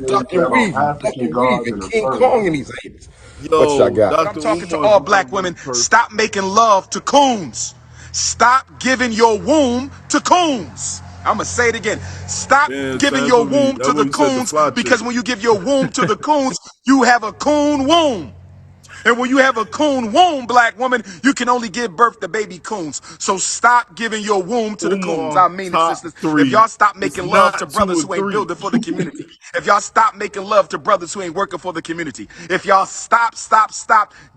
E: Duck and weaving.
A: African guards in the
E: King
A: first.
E: Kong and these apes.
C: Yo,
E: What y'all got?
C: Dr.
D: I'm talking to
C: Umar
D: all
C: is
D: black
C: the
D: women.
C: person.
D: Stop making love to coons. Stop giving your womb to coons. I'm gonna say it again. Stop
C: Yeah,
D: giving
C: son,
D: your
C: that's what
D: womb
C: we-
D: to
C: that's
D: the
C: what we said to
D: coons
C: Fly
D: because
C: Chick.
D: when you give your womb to the coons, you have a coon womb. And when you have a coon womb, black woman, you can only give birth to baby coons. So stop giving your womb to the
C: Umar,
D: coons. I mean it,
C: top
D: sisters.
C: three.
D: If y'all stop
C: It's
D: making love
C: not
D: to brothers
C: 2
D: who
C: or
D: ain't
C: 3.
D: building for the community. If y'all stop making love to brothers who ain't working for the community. If y'all stop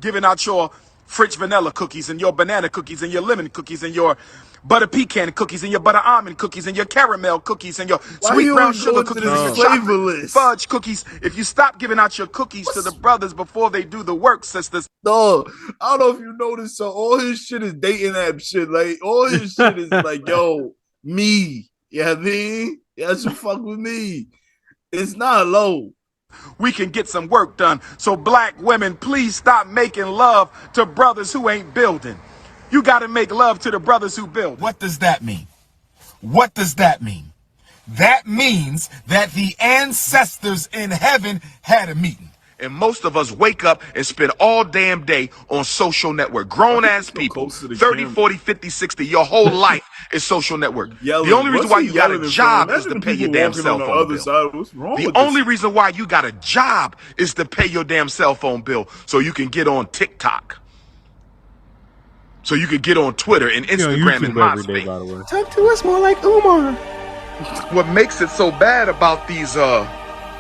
D: giving out your French vanilla cookies and your banana cookies and your lemon cookies and your butter pecan cookies and your butter almond cookies and your caramel cookies and your
C: Why
D: sweet
C: you
D: brown
C: always
D: sugar
C: going to
D: cookies
C: this
D: and your
C: flavor
D: chocolate
C: list?
D: fudge cookies. If you stop giving out your cookies to the brothers before they do the work, sisters.
C: No, I don't know if you noticed. So all his shit is dating app shit. Like all his shit is like, yo, me. You know what I mean? Yeah, you fuck with me. It's not low.
D: We can get some work done. So black women, please stop making love to brothers who ain't building. You got to make love to the brothers who build.
E: What does that mean? What does that mean? That means that the ancestors in heaven had a meeting.
F: And most of us wake up and spend all damn day on social network. Grown ass people, 30, 40, 50, 60, your whole life is social network.
C: Yelling.
F: The only reason why you got a job is
C: Imagine
F: to pay
C: people
F: your damn
C: walking
F: cell
C: on the
F: phone
C: other
F: bill.
C: side. What's wrong
F: The
C: with
F: only
C: this?
F: reason why you got a job is to pay your damn cell phone bill so you can get on TikTok. So you can get on Twitter and
B: You know,
F: Instagram
B: YouTube
F: and
B: every day,
F: MySpace.
B: by the way.
E: Talk to us more like Umar.
F: What makes it so bad about these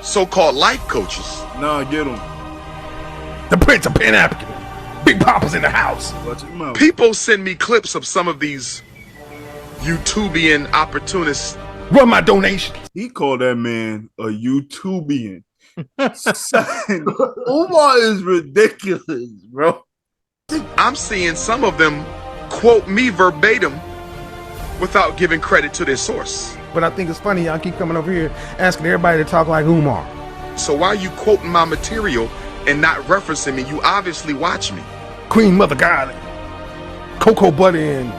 F: so-called life coaches?
C: Nah, get him.
E: The Prince of Pan-African. Big Papa's in the house.
C: Watch him out.
F: People send me clips of some of these YouTubian opportunists.
E: Run my donations.
C: He called that man a YouTubian. Son, Umar is ridiculous, bro.
F: I'm seeing some of them quote me verbatim without giving credit to their source.
E: But I think it's funny y'all keep coming over here asking everybody to talk like Umar.
F: So why are you quoting my material and not referencing me? You obviously watch me.
E: Queen Mother Garlic. Cocoa Butter and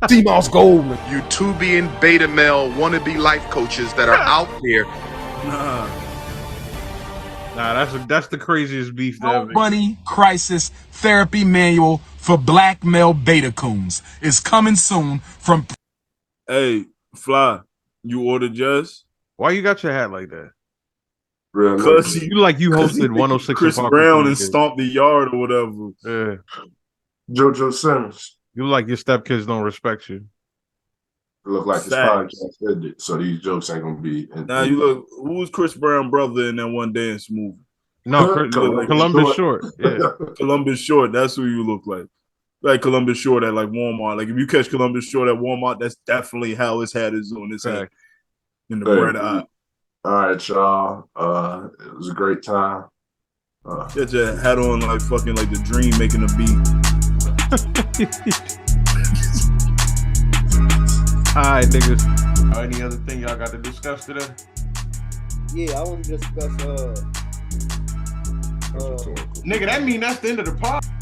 E: sea moss gold.
F: YouTubian beta male wannabe life coaches that are out there.
B: Nah, that's the craziest beef that ever.
J: Bunny Crisis Therapy Manual for Black Male Beta Coons is coming soon from.
C: Hey, Fly, you ordered Jess?
B: Why you got your hat like that?
C: Because
B: You hosted 106
C: Chris
B: and
C: Brown and stomped the yard or whatever.
B: Yeah.
A: JoJo Simmons.
B: You look like your stepkids don't respect you.
A: Look like his
C: Facts.
A: podcast ended, so these jokes ain't gonna be.
C: Now you look. Who was Chris Brown brother in that one dance movie?
B: No,
A: Columbus
B: Columbus Short. Yeah.
C: Columbus Short. That's who you look like. Like Columbus Short at like Walmart. Like if you catch Columbus Short at Walmart, that's definitely how his hat is on his head. In the bright eye.
A: All right, y'all. It was a great time.
C: Get your hat on like fucking like the Dream making a beat.
B: All right, niggas. Any other thing y'all got to discuss today?
K: Yeah, I want to discuss
B: Nigga, that mean that's the end of the pod.